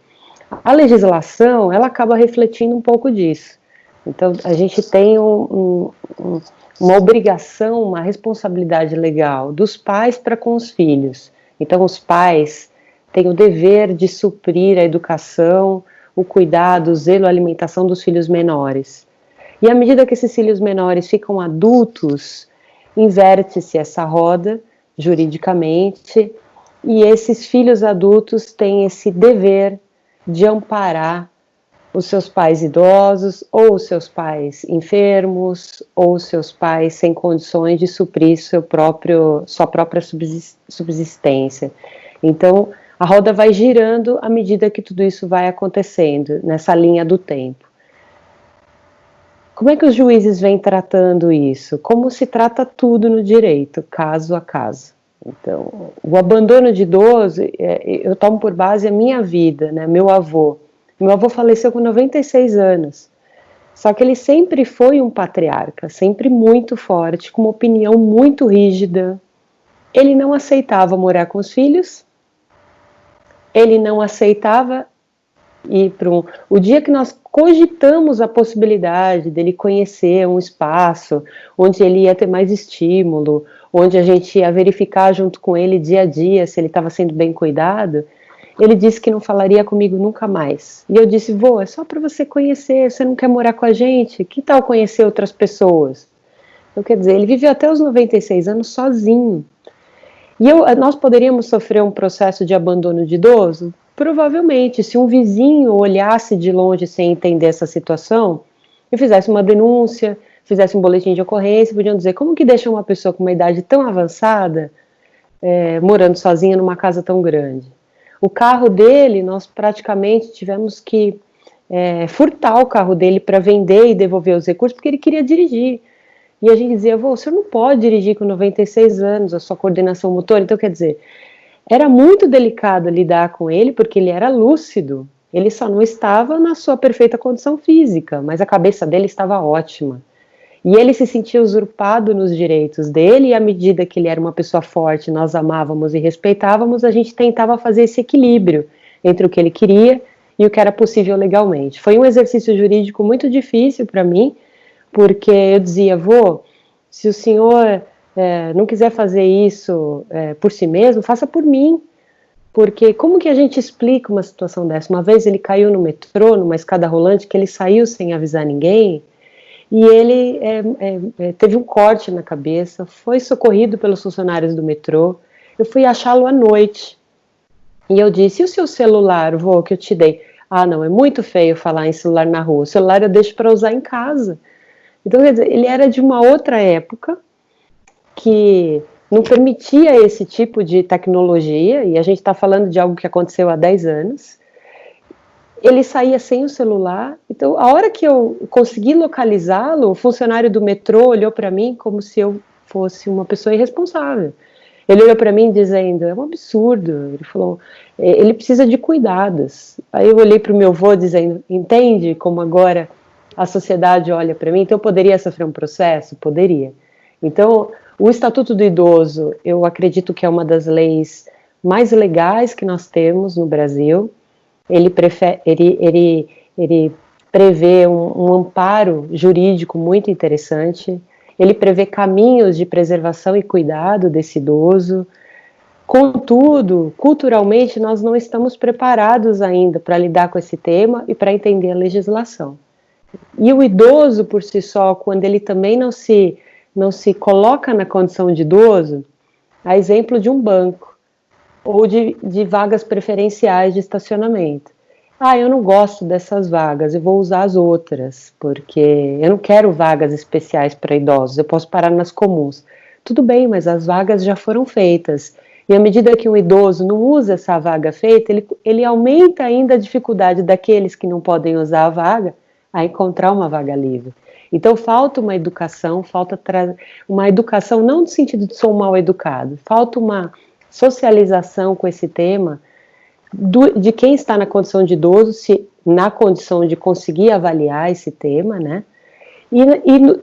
A legislação, ela acaba refletindo um pouco disso. Então a gente tem uma obrigação, uma responsabilidade legal dos pais para com os filhos. Então os pais têm o dever de suprir a educação, o cuidado, o zelo, a alimentação dos filhos menores. E à medida que esses filhos menores ficam adultos, inverte-se essa roda juridicamente, e esses filhos adultos têm esse dever de amparar os seus pais idosos, ou os seus pais enfermos, ou os seus pais sem condições de suprir sua própria subsistência. Então, a roda vai girando à medida que tudo isso vai acontecendo, nessa linha do tempo. Como é que os juízes vêm tratando isso? Como se trata tudo no direito, caso a caso. Então, o abandono de idoso, eu tomo por base a minha vida, né? Meu avô faleceu com 96 anos, só que ele sempre foi um patriarca, sempre muito forte, com uma opinião muito rígida. Ele não aceitava morar com os filhos, ele não aceitava ir para o dia que nós cogitamos a possibilidade dele conhecer um espaço onde ele ia ter mais estímulo, onde a gente ia verificar junto com ele dia a dia se ele estava sendo bem cuidado, ele disse que não falaria comigo nunca mais. E eu disse, vô, é só para você conhecer, você não quer morar com a gente? Que tal conhecer outras pessoas? Então, quer dizer, ele viveu até os 96 anos sozinho. E nós poderíamos sofrer um processo de abandono de idoso? Provavelmente, se um vizinho olhasse de longe sem entender essa situação e fizesse uma denúncia, fizesse um boletim de ocorrência, podiam dizer, como que deixa uma pessoa com uma idade tão avançada morando sozinha numa casa tão grande? O carro dele, nós praticamente tivemos que furtar o carro dele para vender e devolver os recursos, porque ele queria dirigir. E a gente dizia, vô, o senhor não pode dirigir com 96 anos, a sua coordenação motora. Então, quer dizer, era muito delicado lidar com ele, porque ele era lúcido. Ele só não estava na sua perfeita condição física, mas a cabeça dele estava ótima. E ele se sentia usurpado nos direitos dele, e à medida que ele era uma pessoa forte, nós amávamos e respeitávamos, a gente tentava fazer esse equilíbrio entre o que ele queria e o que era possível legalmente. Foi um exercício jurídico muito difícil para mim, porque eu dizia, vô, se o senhor não quiser fazer isso por si mesmo, faça por mim, porque como que a gente explica uma situação dessa? Uma vez ele caiu no metrô, numa escada rolante, que ele saiu sem avisar ninguém, e ele teve um corte na cabeça, foi socorrido pelos funcionários do metrô, eu fui achá-lo à noite, e eu disse, e o seu celular, vô, que eu te dei? Ah, não, é muito feio falar em celular na rua, o celular eu deixo para usar em casa. Então, quer dizer, ele era de uma outra época, que não permitia esse tipo de tecnologia, e a gente está falando de algo que aconteceu há 10 anos, ele saía sem o celular, então a hora que eu consegui localizá-lo, o funcionário do metrô olhou para mim como se eu fosse uma pessoa irresponsável. Ele olhou para mim dizendo, é um absurdo, ele falou, ele precisa de cuidados. Aí eu olhei para o meu avô dizendo, entende como agora a sociedade olha para mim? Então eu poderia sofrer um processo? Poderia. Então, o Estatuto do Idoso, eu acredito que é uma das leis mais legais que nós temos no Brasil. Ele prevê um amparo jurídico muito interessante, ele prevê caminhos de preservação e cuidado desse idoso. Contudo, culturalmente, nós não estamos preparados ainda para lidar com esse tema e para entender a legislação. E o idoso, por si só, quando ele também não se coloca na condição de idoso, a exemplo de um banco, ou de vagas preferenciais de estacionamento. Ah, eu não gosto dessas vagas, eu vou usar as outras, porque eu não quero vagas especiais para idosos, eu posso parar nas comuns. Tudo bem, mas as vagas já foram feitas, e à medida que um idoso não usa essa vaga feita, ele aumenta ainda a dificuldade daqueles que não podem usar a vaga a encontrar uma vaga livre. Então falta uma educação, uma educação não no sentido de sou mal educado, falta uma socialização com esse tema de quem está na condição de idoso, se na condição de conseguir avaliar esse tema, né?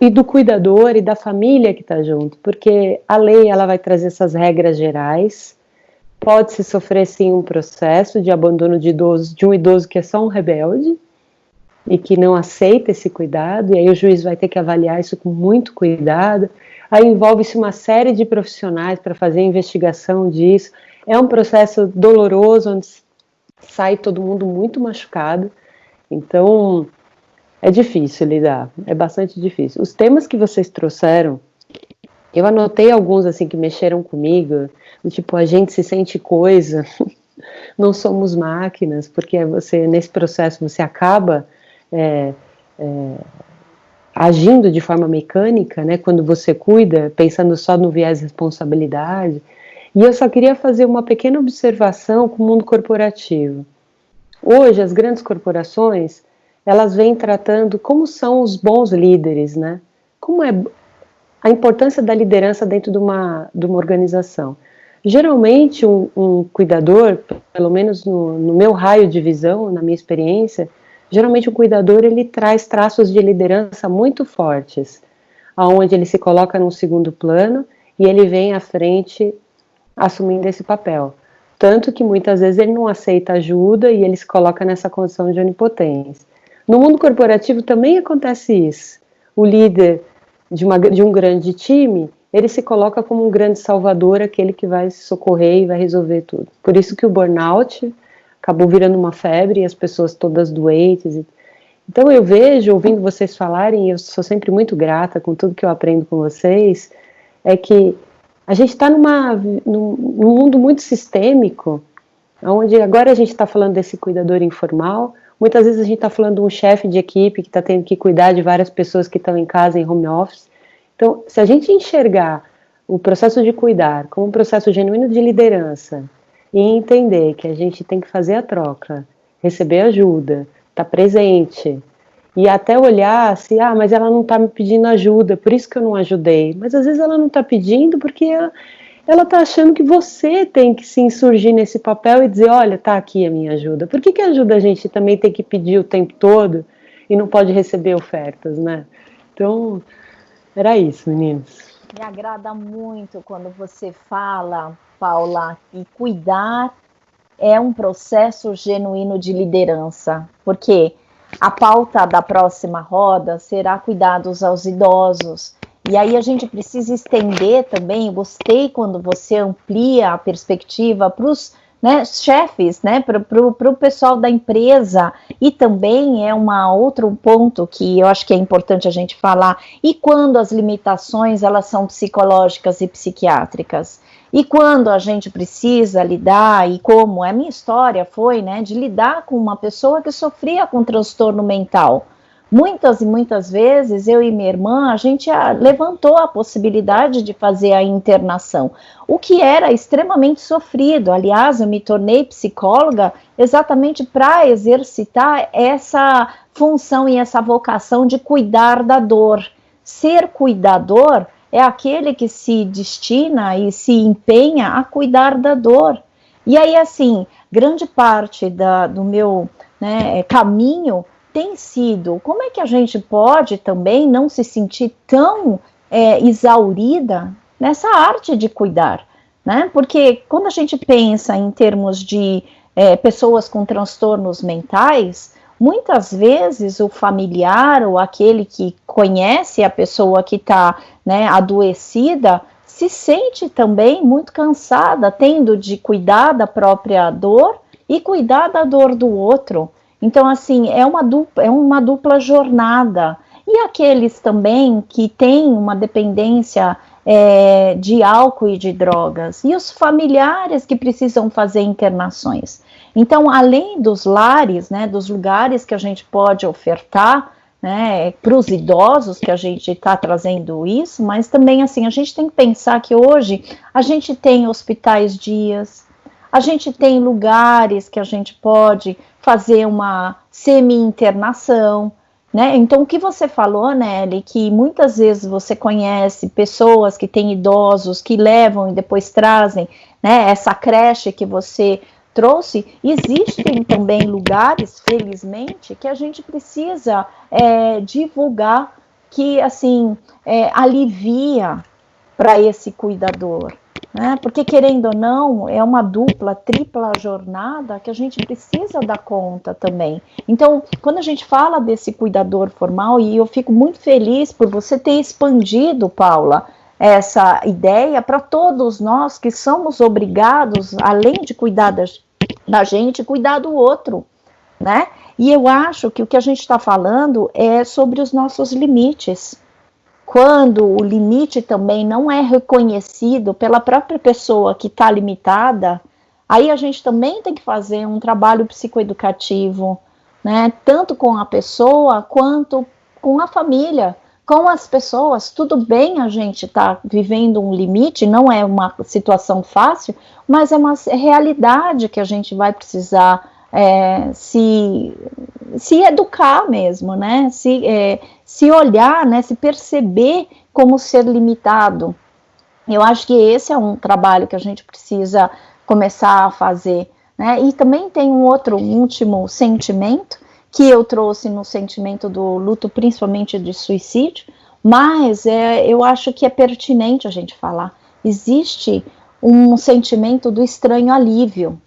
E do cuidador e da família que está junto, porque a lei ela vai trazer essas regras gerais. Pode-se sofrer sim um processo de abandono de um idoso que é só um rebelde e que não aceita esse cuidado, e aí o juiz vai ter que avaliar isso com muito cuidado. Aí envolve-se uma série de profissionais para fazer a investigação disso. É um processo doloroso, onde sai todo mundo muito machucado. Então, é difícil lidar, é bastante difícil. Os temas que vocês trouxeram, eu anotei alguns assim que mexeram comigo, tipo, a gente se sente coisa, não somos máquinas, porque você, nesse processo, você acaba agindo de forma mecânica, né, quando você cuida, pensando só no viés de responsabilidade. E eu só queria fazer uma pequena observação com o mundo corporativo. Hoje, as grandes corporações, elas vêm tratando como são os bons líderes, né? Como é a importância da liderança dentro de uma organização. Geralmente, um cuidador, pelo menos no meu raio de visão, na minha experiência, geralmente o cuidador ele traz traços de liderança muito fortes, onde ele se coloca num segundo plano e ele vem à frente assumindo esse papel. Tanto que muitas vezes ele não aceita ajuda e ele se coloca nessa condição de onipotência. No mundo corporativo também acontece isso. O líder de um grande time, ele se coloca como um grande salvador, aquele que vai socorrer e vai resolver tudo. Por isso que o burnout acabou virando uma febre e as pessoas todas doentes. Então eu vejo, ouvindo vocês falarem, e eu sou sempre muito grata com tudo que eu aprendo com vocês, é que a gente está num mundo muito sistêmico, onde agora a gente está falando desse cuidador informal, muitas vezes a gente está falando de um chefe de equipe que está tendo que cuidar de várias pessoas que estão em casa, em home office. Então, se a gente enxergar o processo de cuidar como um processo genuíno de liderança e entender que a gente tem que fazer a troca, receber ajuda, estar presente e até olhar assim, mas ela não está me pedindo ajuda, por isso que eu não ajudei. Mas às vezes ela não está pedindo porque ela está achando que você tem que se insurgir nesse papel e dizer, olha, está aqui a minha ajuda. Por que ajuda a gente também tem que pedir o tempo todo e não pode receber ofertas, né? Então, era isso, meninos. Me agrada muito quando você fala, Paula, que cuidar é um processo genuíno de liderança, porque a pauta da próxima roda será cuidados aos idosos. E aí a gente precisa estender também, gostei quando você amplia a perspectiva para os chefes, para o pessoal da empresa, e também é outro ponto que eu acho que é importante a gente falar, e quando as limitações elas são psicológicas e psiquiátricas, e quando a gente precisa lidar, e como a minha história foi, de lidar com uma pessoa que sofria com transtorno mental. Muitas e muitas vezes, eu e minha irmã, a gente levantou a possibilidade de fazer a internação, o que era extremamente sofrido. Aliás, eu me tornei psicóloga exatamente para exercitar essa função e essa vocação de cuidar da dor. Ser cuidador é aquele que se destina e se empenha a cuidar da dor. E aí, assim, grande parte do meu caminho tem sido, como é que a gente pode também não se sentir tão exaurida nessa arte de cuidar, né? Porque quando a gente pensa em termos de pessoas com transtornos mentais, muitas vezes o familiar ou aquele que conhece a pessoa que está adoecida se sente também muito cansada, tendo de cuidar da própria dor e cuidar da dor do outro. Então, assim, é uma dupla jornada. E aqueles também que têm uma dependência de álcool e de drogas. E os familiares que precisam fazer internações. Então, além dos lares, dos lugares que a gente pode ofertar, para os idosos, que a gente está trazendo isso, mas também, assim, a gente tem que pensar que hoje a gente tem hospitais dias, a gente tem lugares que a gente pode fazer uma semi-internação, Então, o que você falou, Nelly, que muitas vezes você conhece pessoas que têm idosos, que levam e depois trazem, essa creche que você trouxe, existem também lugares, felizmente, que a gente precisa divulgar, que assim alivia para esse cuidador, né? Porque querendo ou não, é uma dupla, tripla jornada que a gente precisa dar conta também. Então, quando a gente fala desse cuidador formal, e eu fico muito feliz por você ter expandido, Paula, essa ideia para todos nós que somos obrigados, além de cuidar da gente, cuidar do outro, né? E eu acho que o que a gente está falando é sobre os nossos limites. Quando o limite também não é reconhecido pela própria pessoa que está limitada, aí a gente também tem que fazer um trabalho psicoeducativo, né? Tanto com a pessoa quanto com a família, com as pessoas. Tudo bem a gente tá vivendo um limite, não é uma situação fácil, mas é uma realidade que a gente vai precisar se educar mesmo, né? Se olhar, né? Se perceber como ser limitado. Eu acho que esse é um trabalho que a gente precisa começar a fazer, né? E também tem um último sentimento, que eu trouxe no sentimento do luto, principalmente de suicídio, mas eu acho que é pertinente a gente falar. Existe um sentimento do estranho alívio.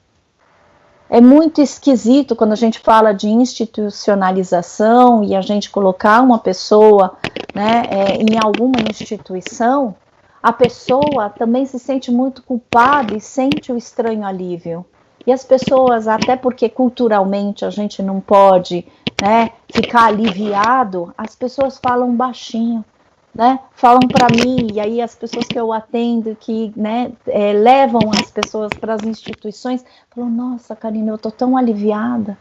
É muito esquisito quando a gente fala de institucionalização e a gente colocar uma pessoa, né, em alguma instituição, a pessoa também se sente muito culpada e sente o estranho alívio. E as pessoas, até porque culturalmente a gente não pode, né, ficar aliviado, as pessoas falam baixinho, né, falam para mim, e aí as pessoas que eu atendo, que, né, levam as pessoas para as instituições, falam, nossa, Karine, eu tô tão aliviada,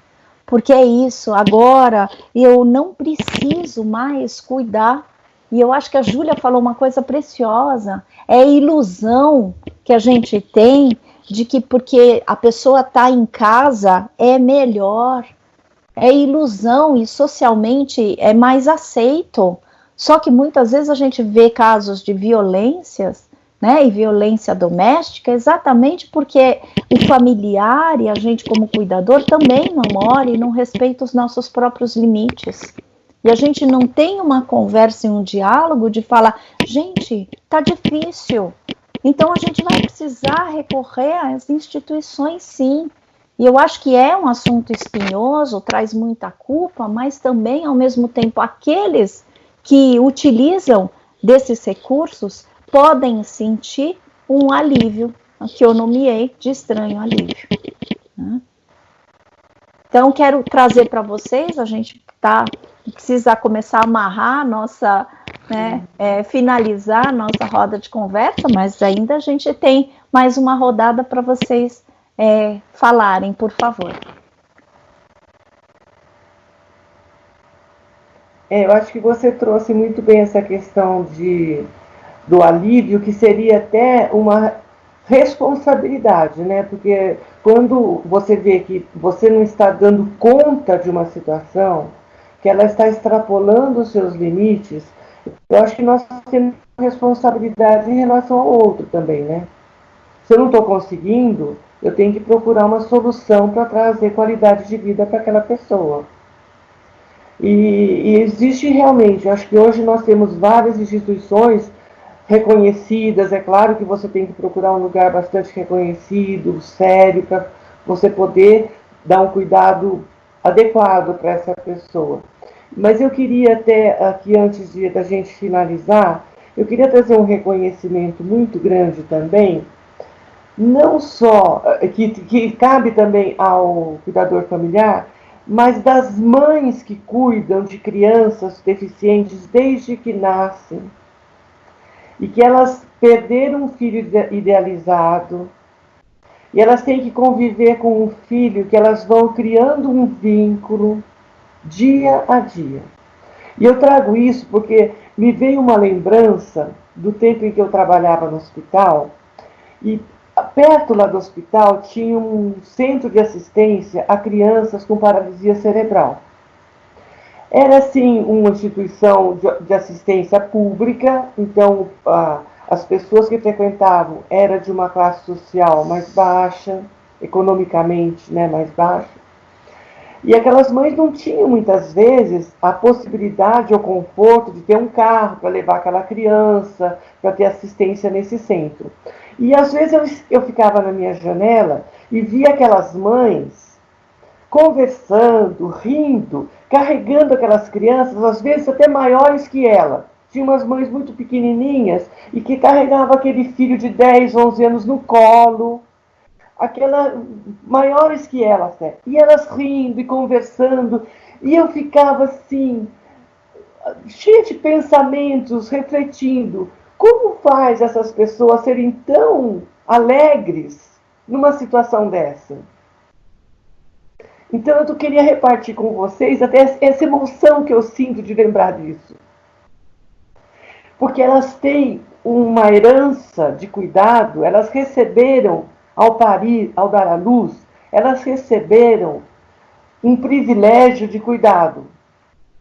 porque é isso, agora eu não preciso mais cuidar. E eu acho que a Júlia falou uma coisa preciosa, é a ilusão que a gente tem de que porque a pessoa está em casa é melhor, é ilusão e socialmente é mais aceito. Só que muitas vezes a gente vê casos de violências, né, e violência doméstica, exatamente porque o familiar e a gente como cuidador também não olha e não respeita os nossos próprios limites. E a gente não tem uma conversa e um diálogo de falar, gente, tá difícil. Então a gente vai precisar recorrer às instituições, sim. E eu acho que é um assunto espinhoso, traz muita culpa, mas também, ao mesmo tempo, aqueles que utilizam desses recursos podem sentir um alívio, que eu nomeei de estranho alívio. Então, quero trazer para vocês, a gente precisa começar a amarrar nossa, né, finalizar a nossa roda de conversa, mas ainda a gente tem mais uma rodada para vocês falarem, por favor. Eu acho que você trouxe muito bem essa questão do alívio, que seria até uma responsabilidade, né? Porque quando você vê que você não está dando conta de uma situação, que ela está extrapolando os seus limites, eu acho que nós temos responsabilidade em relação ao outro também, né? Se eu não estou conseguindo, eu tenho que procurar uma solução para trazer qualidade de vida para aquela pessoa. E existe realmente, acho que hoje nós temos várias instituições reconhecidas, é claro que você tem que procurar um lugar bastante reconhecido, sério, para você poder dar um cuidado adequado para essa pessoa. Mas eu queria até, aqui antes da gente finalizar, eu queria trazer um reconhecimento muito grande também, não só, que cabe também ao cuidador familiar, mas das mães que cuidam de crianças deficientes desde que nascem, e que elas perderam um filho idealizado, e elas têm que conviver com um filho que elas vão criando um vínculo dia a dia. E eu trago isso porque me veio uma lembrança do tempo em que eu trabalhava no hospital, e perto lá do hospital tinha um centro de assistência a crianças com paralisia cerebral. Era, assim, uma instituição de assistência pública, então as pessoas que frequentavam eram de uma classe social mais baixa, economicamente, né, mais baixo. E aquelas mães não tinham, muitas vezes, a possibilidade ou conforto de ter um carro para levar aquela criança, para ter assistência nesse centro. E, às vezes, eu ficava na minha janela e via aquelas mães conversando, rindo, carregando aquelas crianças, às vezes até maiores que ela. Tinha umas mães muito pequenininhas e que carregavam aquele filho de 10, 11 anos no colo, maiores que ela até. E elas rindo e conversando, e eu ficava assim, cheia de pensamentos, refletindo, como faz essas pessoas serem tão alegres numa situação dessa? Então eu queria repartir com vocês até essa emoção que eu sinto de lembrar disso. Porque elas têm uma herança de cuidado, elas receberam, ao parir, ao dar à luz, elas receberam um privilégio de cuidado.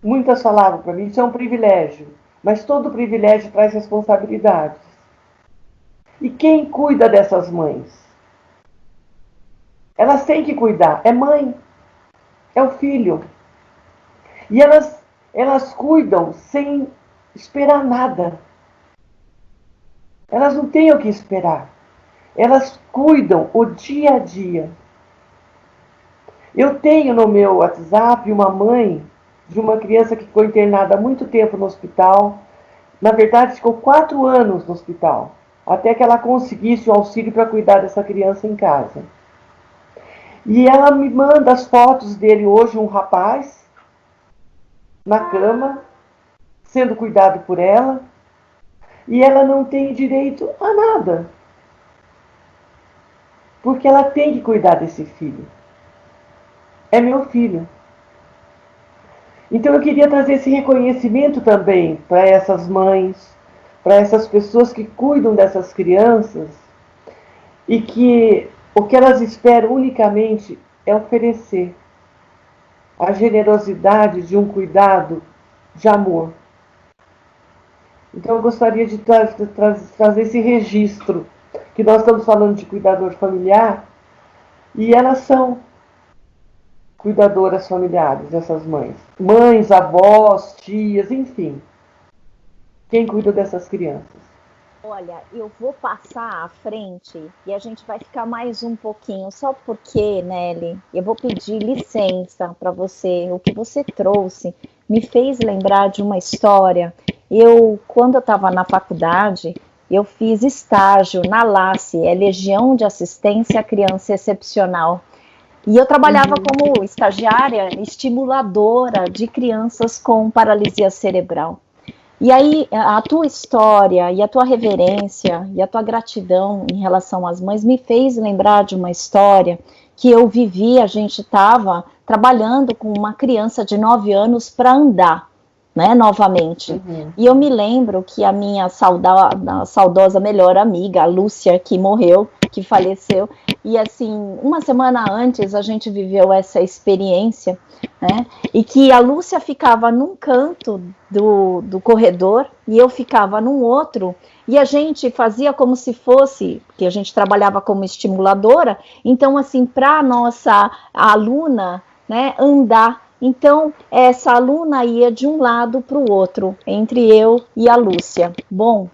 Muitas falavam para mim, isso é um privilégio, mas todo privilégio traz responsabilidades. E quem cuida dessas mães? Elas têm que cuidar, é mãe, é o filho. E elas cuidam sem esperar nada. Elas não têm o que esperar. Elas cuidam o dia a dia. Eu tenho no meu WhatsApp uma mãe de uma criança que ficou internada há muito tempo no hospital. Na verdade, ficou 4 anos no hospital, até que ela conseguisse o auxílio para cuidar dessa criança em casa. E ela me manda as fotos dele hoje, um rapaz, na cama, sendo cuidado por ela, e ela não tem direito a nada, porque ela tem que cuidar desse filho. É meu filho. Então eu queria trazer esse reconhecimento também para essas mães, para essas pessoas que cuidam dessas crianças, e que o que elas esperam unicamente é oferecer a generosidade de um cuidado de amor. Então eu gostaria de trazer esse registro, que nós estamos falando de cuidador familiar, e elas são cuidadoras familiares, essas mães. Mães, avós, tias, enfim. Quem cuida dessas crianças? Olha, eu vou passar à frente e a gente vai ficar mais um pouquinho, só porque, Nelly, eu vou pedir licença para você. O que você trouxe me fez lembrar de uma história. Quando eu estava na faculdade, eu fiz estágio na LACE, é Legião de Assistência à Criança Excepcional. E eu trabalhava como estagiária estimuladora de crianças com paralisia cerebral. E aí, a tua história e a tua reverência e a tua gratidão em relação às mães me fez lembrar de uma história que eu vivi. A gente estava trabalhando com uma criança de 9 anos para andar, né, novamente. E eu me lembro que a minha saudosa melhor amiga, a Lúcia, que morreu, que faleceu, e assim, uma semana antes a gente viveu essa experiência, né, e que a Lúcia ficava num canto do corredor e eu ficava num outro, e a gente fazia como se fosse, porque a gente trabalhava como estimuladora, então assim, para a nossa aluna, né, andar. Então, essa aluna ia de um lado para o outro, entre eu e a Lúcia. Bom,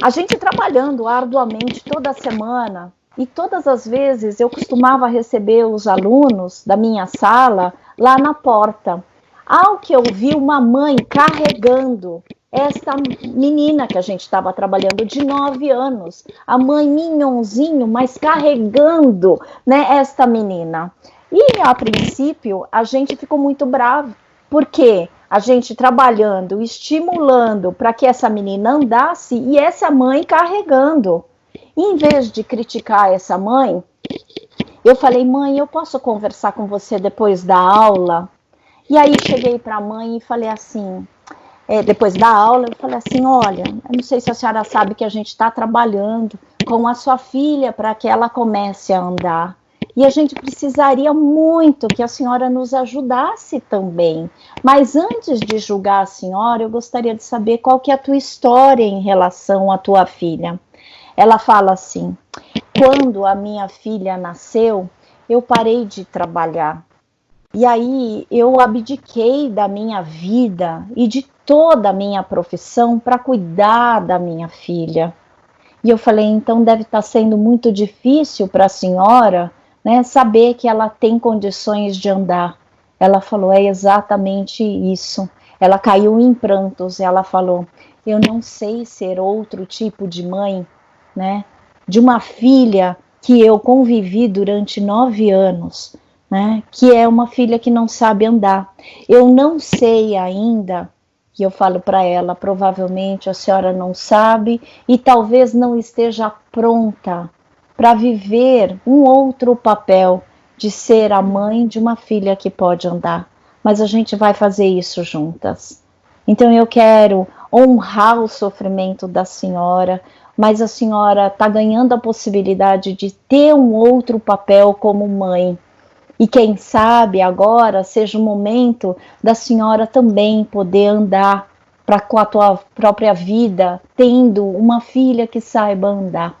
a gente trabalhando arduamente toda semana, e todas as vezes eu costumava receber os alunos da minha sala lá na porta. Ao que eu vi uma mãe carregando esta menina que a gente estava trabalhando de 9 anos, a mãe minhonzinho, mas carregando, né, esta menina. E, a princípio, a gente ficou muito bravo, porque a gente trabalhando, estimulando para que essa menina andasse e essa mãe carregando. E, em vez de criticar essa mãe, eu falei, mãe, eu posso conversar com você depois da aula? E aí cheguei para a mãe e falei assim, depois da aula, eu falei assim, olha, eu não sei se a senhora sabe que a gente está trabalhando com a sua filha para que ela comece a andar. E a gente precisaria muito que a senhora nos ajudasse também. Mas antes de julgar a senhora, eu gostaria de saber qual que é a tua história em relação à tua filha. Ela fala assim, quando a minha filha nasceu, eu parei de trabalhar. E aí eu abdiquei da minha vida e de toda a minha profissão para cuidar da minha filha. E eu falei, então deve estar sendo muito difícil para a senhora, né, saber que ela tem condições de andar. Ela falou, é exatamente isso. Ela caiu em prantos, ela falou, eu não sei ser outro tipo de mãe, né, de uma filha que eu convivi durante 9 anos, né, que é uma filha que não sabe andar. Eu não sei ainda. E eu falo para ela, provavelmente a senhora não sabe e talvez não esteja pronta para viver um outro papel de ser a mãe de uma filha que pode andar. Mas a gente vai fazer isso juntas. Então eu quero honrar o sofrimento da senhora, mas a senhora está ganhando a possibilidade de ter um outro papel como mãe. E quem sabe agora seja o momento da senhora também poder andar com a tua própria vida, tendo uma filha que saiba andar.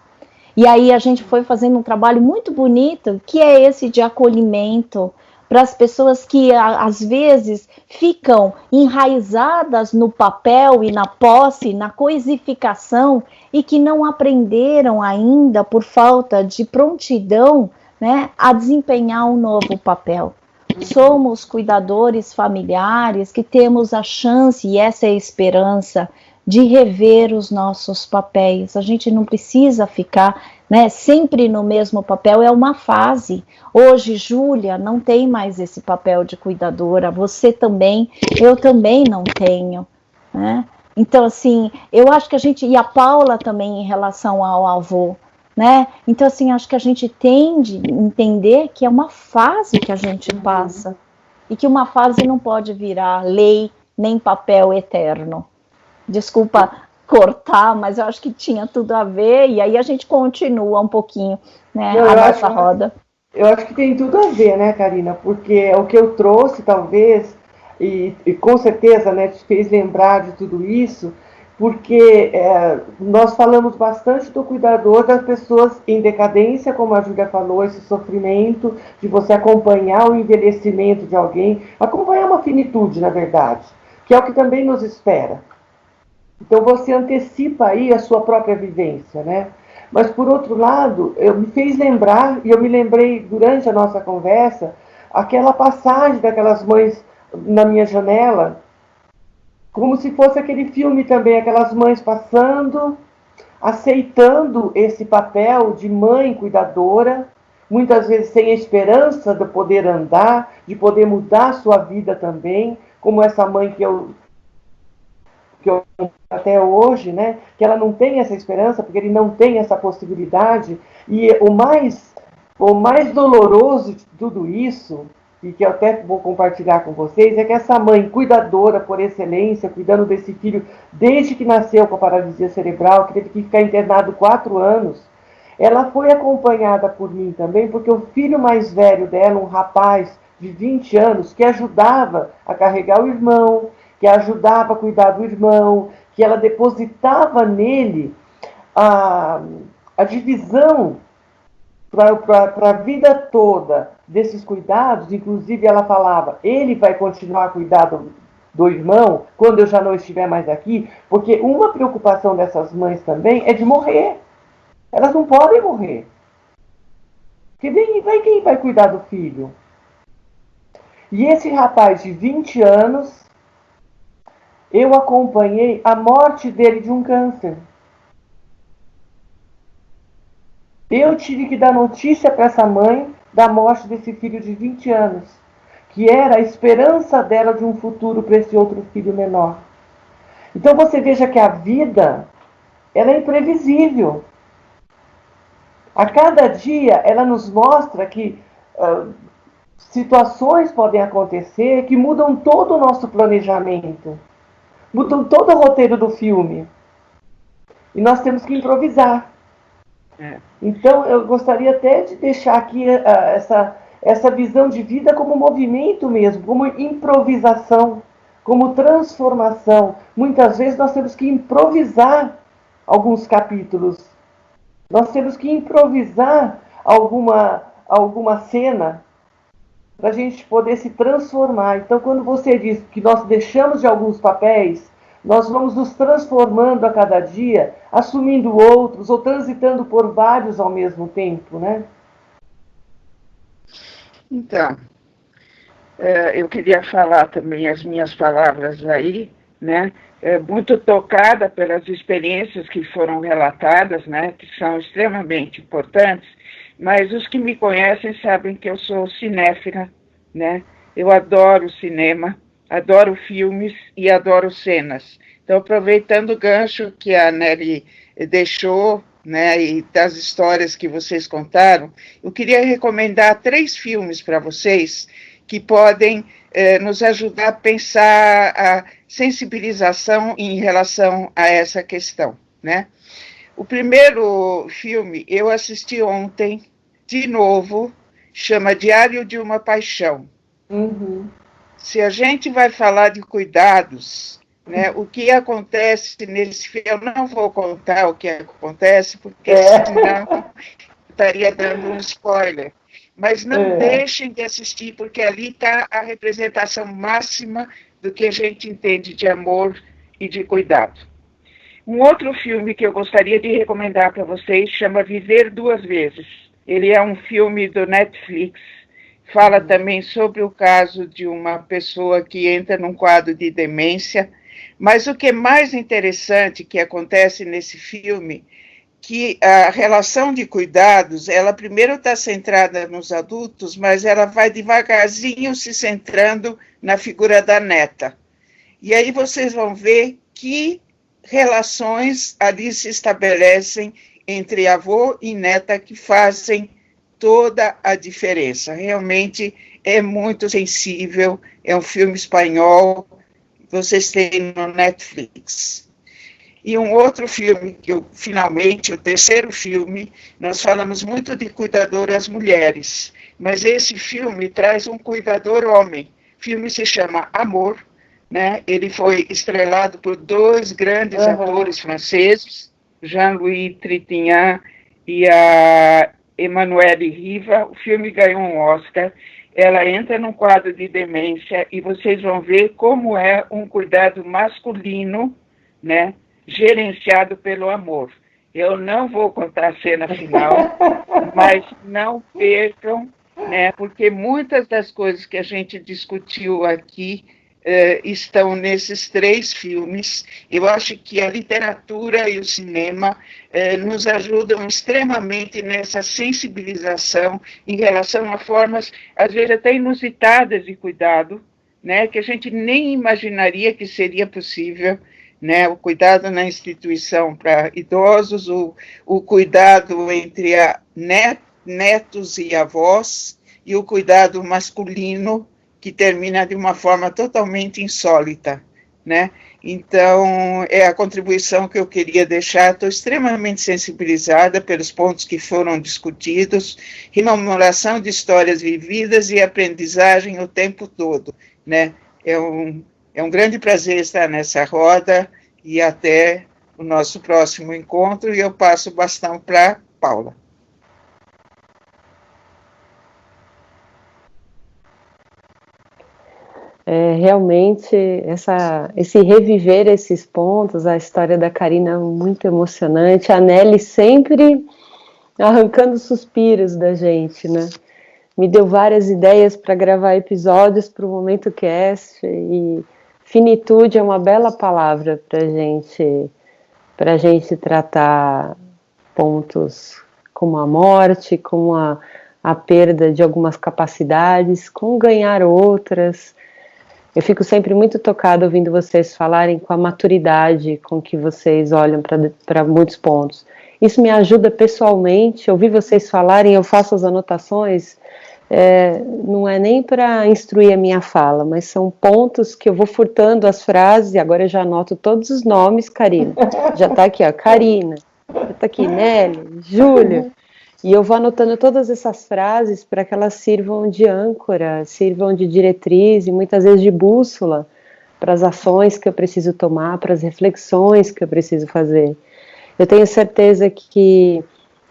E aí a gente foi fazendo um trabalho muito bonito, que é esse de acolhimento para as pessoas que às vezes ficam enraizadas no papel e na posse, na coisificação, e que não aprenderam ainda por falta de prontidão, né, a desempenhar um novo papel. Somos cuidadores familiares que temos a chance, e essa é a esperança, de rever os nossos papéis. A gente não precisa ficar, né, sempre no mesmo papel, é uma fase. Hoje, Júlia não tem mais esse papel de cuidadora, você também, eu também não tenho, né? Então, assim, eu acho que a gente, e a Paula também em relação ao avô, né? Então, assim, acho que a gente tem de entender que é uma fase que a gente passa e que uma fase não pode virar lei nem papel eterno. Desculpa cortar, mas eu acho que tinha tudo a ver e aí a gente continua um pouquinho, né, Não, a nossa roda. Eu acho que tem tudo a ver, né, Karina? Porque é o que eu trouxe, talvez, e com certeza, né, te fez lembrar de tudo isso, porque nós falamos bastante do cuidador das pessoas em decadência, como a Júlia falou, esse sofrimento de você acompanhar o envelhecimento de alguém, acompanhar uma finitude, na verdade, que é o que também nos espera. Então você antecipa aí a sua própria vivência, né? Mas por outro lado, me fez lembrar, e eu me lembrei durante a nossa conversa, aquela passagem daquelas mães na minha janela, como se fosse aquele filme também, aquelas mães passando, aceitando esse papel de mãe cuidadora, muitas vezes sem esperança de poder andar, de poder mudar a sua vida também, como essa mãe que eu até hoje, né, que ela não tem essa esperança, porque ele não tem essa possibilidade, e o mais doloroso de tudo isso, e que eu até vou compartilhar com vocês, é que essa mãe cuidadora por excelência, cuidando desse filho desde que nasceu com a paralisia cerebral, que teve que ficar internado 4 anos, ela foi acompanhada por mim também, porque o filho mais velho dela, um rapaz de 20 anos, que ajudava a carregar o irmão, que ajudava a cuidar do irmão, que ela depositava nele a divisão para a vida toda desses cuidados. Inclusive ela falava, ele vai continuar a cuidar do irmão quando eu já não estiver mais aqui, porque uma preocupação dessas mães também é de morrer. Elas não podem morrer. Porque quem vai cuidar do filho? E esse rapaz de 20 anos, eu acompanhei a morte dele de um câncer. Eu tive que dar notícia para essa mãe da morte desse filho de 20 anos, que era a esperança dela de um futuro para esse outro filho menor. Então você veja que a vida, ela é imprevisível. A cada dia ela nos mostra que situações podem acontecer que mudam todo o nosso planejamento, mudam todo o roteiro do filme. E nós temos que improvisar. Então, eu gostaria até de deixar aqui essa visão de vida como movimento mesmo, como improvisação, como transformação. Muitas vezes nós temos que improvisar alguns capítulos Nós temos que improvisar alguma cena para a gente poder se transformar. Então, quando você diz que nós deixamos de alguns papéis, nós vamos nos transformando a cada dia, assumindo outros ou transitando por vários ao mesmo tempo, né? Então, eu queria falar também as minhas palavras aí, né? Muito tocada pelas experiências que foram relatadas, né? Que são extremamente importantes, mas os que me conhecem sabem que eu sou cinéfila, né? Eu adoro cinema, adoro filmes e adoro cenas. Então, aproveitando o gancho que a Nelly deixou, né, e das histórias que vocês contaram, eu queria recomendar 3 filmes para vocês que podem nos ajudar a pensar a sensibilização em relação a essa questão, né? O primeiro filme eu assisti ontem, de novo, chama Diário de uma Paixão. Uhum. Se a gente vai falar de cuidados, né, o que acontece nesse filme, eu não vou contar o que acontece, porque senão estaria dando um spoiler. Mas não deixem de assistir, porque ali está a representação máxima do que a gente entende de amor e de cuidado. Um outro filme que eu gostaria de recomendar para vocês chama Viver Duas Vezes. Ele é um filme do Netflix, fala também sobre o caso de uma pessoa que entra num quadro de demência, mas o que é mais interessante que acontece nesse filme, que a relação de cuidados, ela primeiro está centrada nos adultos, mas ela vai devagarzinho se centrando na figura da neta. E aí vocês vão ver que relações ali se estabelecem entre avô e neta que fazem toda a diferença. Realmente é muito sensível, é um filme espanhol, vocês têm no Netflix. E um outro filme, que finalmente, o terceiro filme, nós falamos muito de cuidadoras mulheres, mas esse filme traz um cuidador homem. O filme se chama Amor, né? Ele foi estrelado por 2 grandes atores franceses, Jean-Louis Trintignant e a Emmanuelle Riva. O filme ganhou um Oscar. Ela entra num quadro de demência e vocês vão ver como é um cuidado masculino, né, gerenciado pelo amor. Eu não vou contar a cena final, mas não percam, né, porque muitas das coisas que a gente discutiu aqui estão nesses 3 filmes. Eu acho que a literatura e o cinema nos ajudam extremamente nessa sensibilização em relação a formas, às vezes até inusitadas de cuidado, né, que a gente nem imaginaria que seria possível, né, o cuidado na instituição para idosos, o cuidado entre netos e avós, e o cuidado masculino, que termina de uma forma totalmente insólita, né? Então, é a contribuição que eu queria deixar. Estou extremamente sensibilizada pelos pontos que foram discutidos, rememoração de histórias vividas e aprendizagem o tempo todo, né? É um grande prazer estar nessa roda e até o nosso próximo encontro, e eu passo o bastão para Paula. Realmente, esse reviver esses pontos, a história da Karina é muito emocionante, a Nelly sempre arrancando suspiros da gente, né? Me deu várias ideias para gravar episódios para o Momento Cast, e finitude é uma bela palavra para a gente tratar pontos como a morte, como a perda de algumas capacidades, como ganhar outras. Eu fico sempre muito tocada ouvindo vocês falarem com a maturidade com que vocês olham para muitos pontos. Isso me ajuda pessoalmente, ouvir vocês falarem, eu faço as anotações, não é nem para instruir a minha fala, mas são pontos que eu vou furtando as frases, e agora eu já anoto todos os nomes, Karina. Já está aqui, ó, Karina, já está aqui, Nelly, Júlia. E eu vou anotando todas essas frases para que elas sirvam de âncora, sirvam de diretriz e muitas vezes de bússola para as ações que eu preciso tomar, para as reflexões que eu preciso fazer. Eu tenho certeza que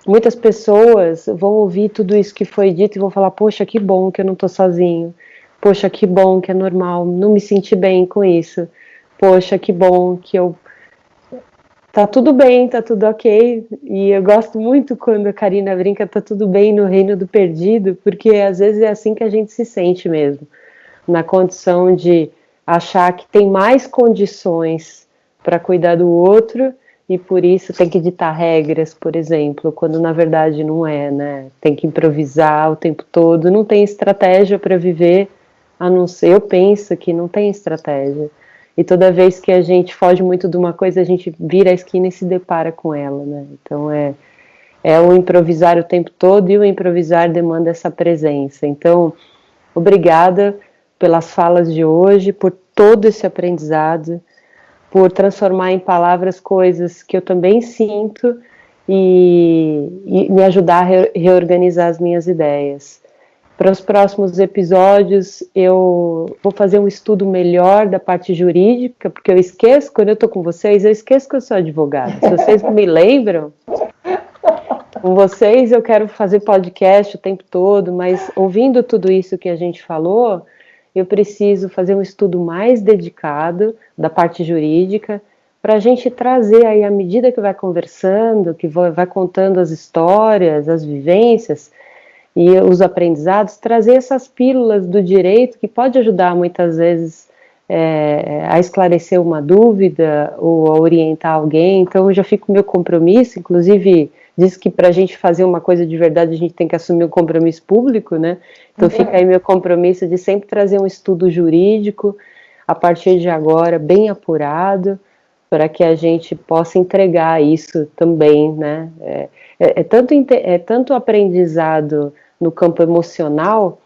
muitas pessoas vão ouvir tudo isso que foi dito e vão falar, poxa, que bom que eu não estou sozinho, poxa, que bom que é normal, não me senti bem com isso, poxa, que bom que eu... Tá tudo bem, tá tudo ok, e eu gosto muito quando a Karina brinca, tá tudo bem no reino do perdido, porque às vezes é assim que a gente se sente mesmo, na condição de achar que tem mais condições para cuidar do outro, e por isso tem que ditar regras, por exemplo, quando na verdade não é, né? Tem que improvisar o tempo todo, não tem estratégia para viver, a não ser, eu penso que não tem estratégia. E toda vez que a gente foge muito de uma coisa, a gente vira a esquina e se depara com ela, né? Então é o improvisar o tempo todo, e o improvisar demanda essa presença. Então, obrigada pelas falas de hoje, por todo esse aprendizado, por transformar em palavras coisas que eu também sinto e me ajudar a reorganizar as minhas ideias. Para os próximos episódios, eu vou fazer um estudo melhor da parte jurídica, porque eu esqueço, quando eu estou com vocês, eu esqueço que eu sou advogada. Se vocês me lembram, com vocês eu quero fazer podcast o tempo todo, mas ouvindo tudo isso que a gente falou, eu preciso fazer um estudo mais dedicado da parte jurídica, para a gente trazer aí, à medida que vai conversando, que vai contando as histórias, as vivências, e os aprendizados, trazer essas pílulas do direito que pode ajudar muitas vezes a esclarecer uma dúvida ou a orientar alguém. Então eu já fico com o meu compromisso, inclusive diz que para a gente fazer uma coisa de verdade a gente tem que assumir um compromisso público, né? Então fica aí meu compromisso de sempre trazer um estudo jurídico a partir de agora, bem apurado, para que a gente possa entregar isso também, né? É tanto aprendizado no campo emocional,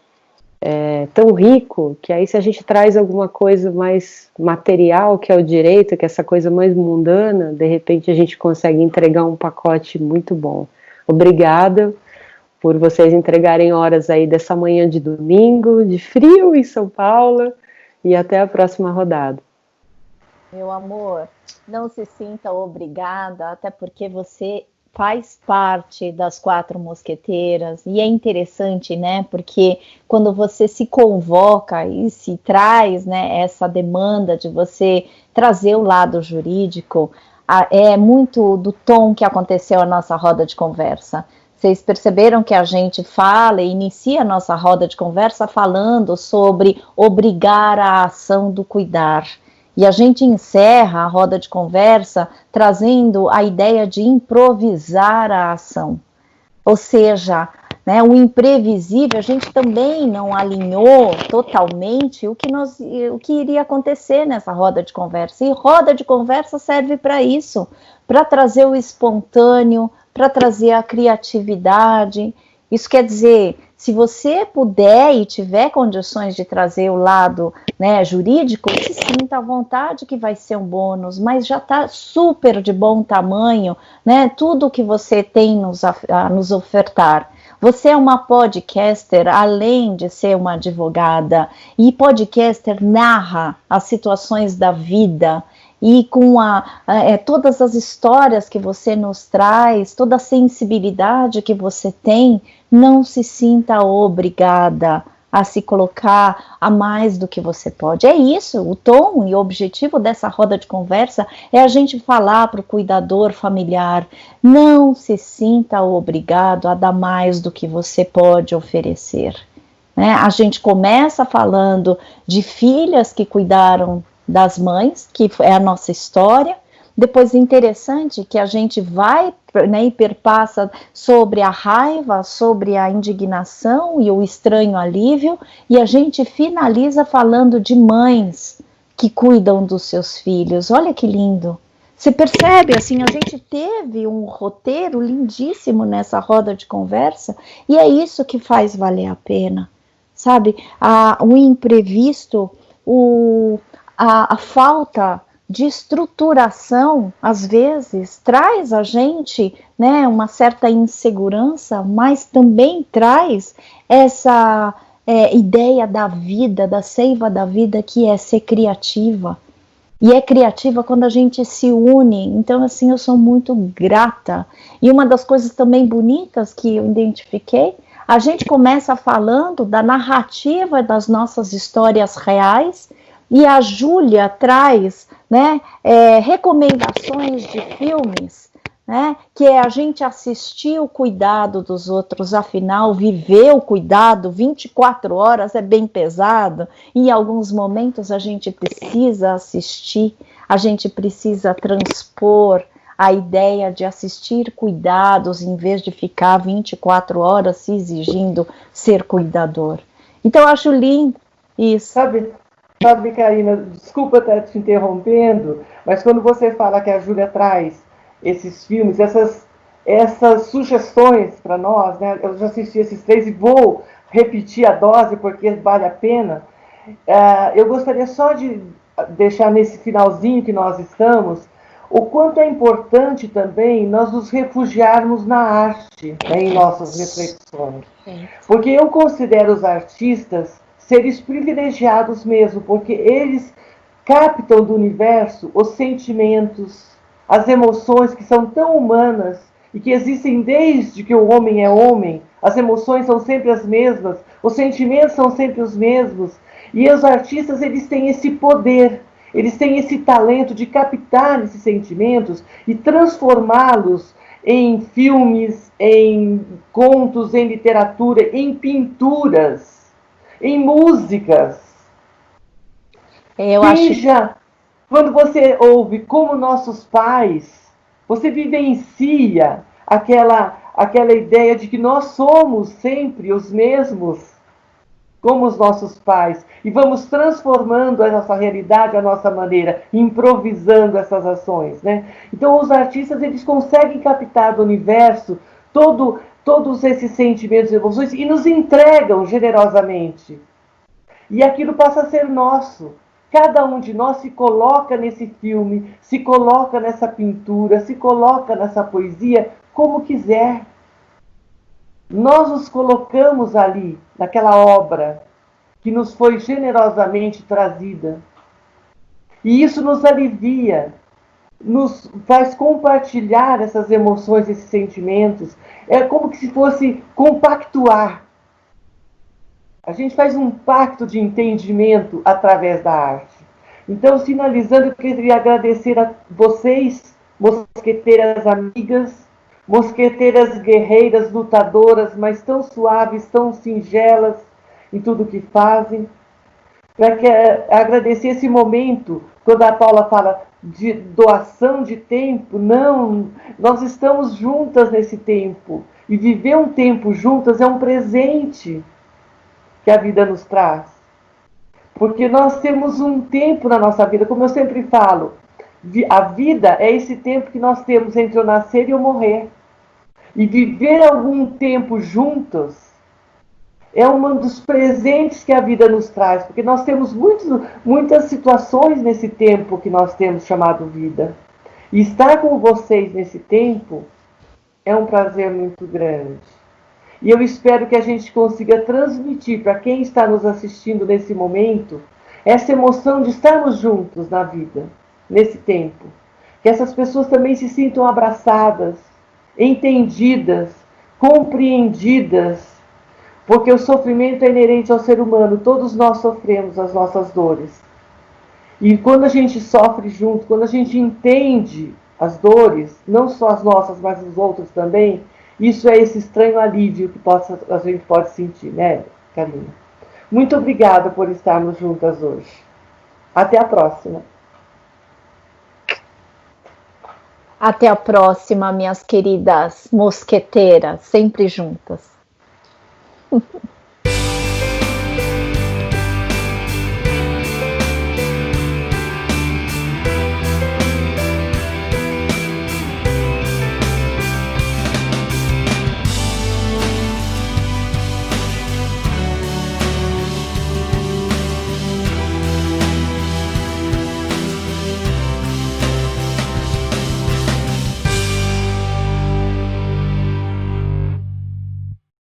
tão rico, que aí se a gente traz alguma coisa mais material, que é o direito, que é essa coisa mais mundana, de repente a gente consegue entregar um pacote muito bom. Obrigada por vocês entregarem horas aí dessa manhã de domingo, de frio em São Paulo, e até a próxima rodada. Meu amor, não se sinta obrigada, até porque você faz parte das 4 mosqueteiras, e é interessante, né, porque quando você se convoca e se traz, né, essa demanda de você trazer o lado jurídico, é muito do tom que aconteceu a nossa roda de conversa. Vocês perceberam que a gente fala e inicia a nossa roda de conversa falando sobre obrigar a ação do cuidar. E a gente encerra a roda de conversa trazendo a ideia de improvisar a ação. Ou seja, né, o imprevisível, a gente também não alinhou totalmente o que iria acontecer nessa roda de conversa. E roda de conversa serve para isso, para trazer o espontâneo, para trazer a criatividade. Isso quer dizer, se você puder e tiver condições de trazer o lado, né, jurídico, se sinta à vontade, que vai ser um bônus, mas já está super de bom tamanho, né, tudo que você tem a nos ofertar. Você é uma podcaster, além de ser uma advogada, e podcaster narra as situações da vida, e com todas as histórias que você nos traz, toda a sensibilidade que você tem, não se sinta obrigada a se colocar a mais do que você pode. É isso, o tom e o objetivo dessa roda de conversa é a gente falar para o cuidador familiar, não se sinta obrigado a dar mais do que você pode oferecer. Né? A gente começa falando de filhas que cuidaram das mães, que é a nossa história. Depois, interessante que a gente vai, né, e perpassa sobre a raiva, sobre a indignação e o estranho alívio, e a gente finaliza falando de mães que cuidam dos seus filhos. Olha que lindo! Você percebe, assim, a gente teve um roteiro lindíssimo nessa roda de conversa, e é isso que faz valer a pena, sabe? O imprevisto, a falta de estruturação, às vezes, traz a gente, né, uma certa insegurança, mas também traz essa ideia da vida, da seiva da vida, que é ser criativa. E é criativa quando a gente se une. Então, assim, eu sou muito grata. E uma das coisas também bonitas que eu identifiquei, a gente começa falando da narrativa das nossas histórias reais, e a Júlia traz, né, recomendações de filmes, né, que é a gente assistir o cuidado dos outros, afinal, viver o cuidado 24 horas é bem pesado, e em alguns momentos a gente precisa assistir, a gente precisa transpor a ideia de assistir cuidados em vez de ficar 24 horas se exigindo ser cuidador. Então, eu acho lindo isso. Sabe, Karina, desculpa estar te interrompendo, mas quando você fala que a Júlia traz esses filmes, essas sugestões para nós, né? Eu já assisti esses 3 e vou repetir a dose porque vale a pena. Eu gostaria só de deixar nesse finalzinho que nós estamos, o quanto é importante também nós nos refugiarmos na arte, né, em nossas reflexões. Porque eu considero os artistas seres privilegiados mesmo, porque eles captam do universo os sentimentos, as emoções que são tão humanas e que existem desde que o homem é homem. As emoções são sempre as mesmas, os sentimentos são sempre os mesmos, e os artistas, eles têm esse poder, eles têm esse talento de captar esses sentimentos e transformá-los em filmes, em contos, em literatura, em pinturas, em músicas. Quando você ouve como nossos pais, você vivencia aquela ideia de que nós somos sempre os mesmos, como os nossos pais, e vamos transformando a nossa realidade, a nossa maneira, improvisando essas ações, né? Então, os artistas, eles conseguem captar do universo todos esses sentimentos e emoções e nos entregam generosamente. E aquilo passa a ser nosso. Cada um de nós se coloca nesse filme, se coloca nessa pintura, se coloca nessa poesia, como quiser. Nós nos colocamos ali, naquela obra que nos foi generosamente trazida. E isso nos alivia, nos faz compartilhar essas emoções, esses sentimentos. É como se fosse compactuar. A gente faz um pacto de entendimento através da arte. Então, finalizando, eu queria agradecer a vocês, mosqueteiras amigas, mosqueteiras guerreiras, lutadoras, mas tão suaves, tão singelas em tudo que fazem. Agradecer esse momento, quando a Paula fala de doação de tempo, não, nós estamos juntas nesse tempo. E viver um tempo juntas é um presente que a vida nos traz. Porque nós temos um tempo na nossa vida, como eu sempre falo, a vida é esse tempo que nós temos entre eu nascer e eu morrer. E viver algum tempo juntos é um dos presentes que a vida nos traz, porque nós temos muitas situações nesse tempo que nós temos chamado vida. E estar com vocês nesse tempo é um prazer muito grande. E eu espero que a gente consiga transmitir para quem está nos assistindo nesse momento essa emoção de estarmos juntos na vida, nesse tempo. Que essas pessoas também se sintam abraçadas, entendidas, compreendidas, porque o sofrimento é inerente ao ser humano, todos nós sofremos as nossas dores. E quando a gente sofre junto, quando a gente entende as dores, não só as nossas, mas os outros também, isso é esse estranho alívio que a gente pode sentir, né, Karina? Muito obrigada por estarmos juntas hoje. Até a próxima. Até a próxima, minhas queridas mosqueteiras, sempre juntas.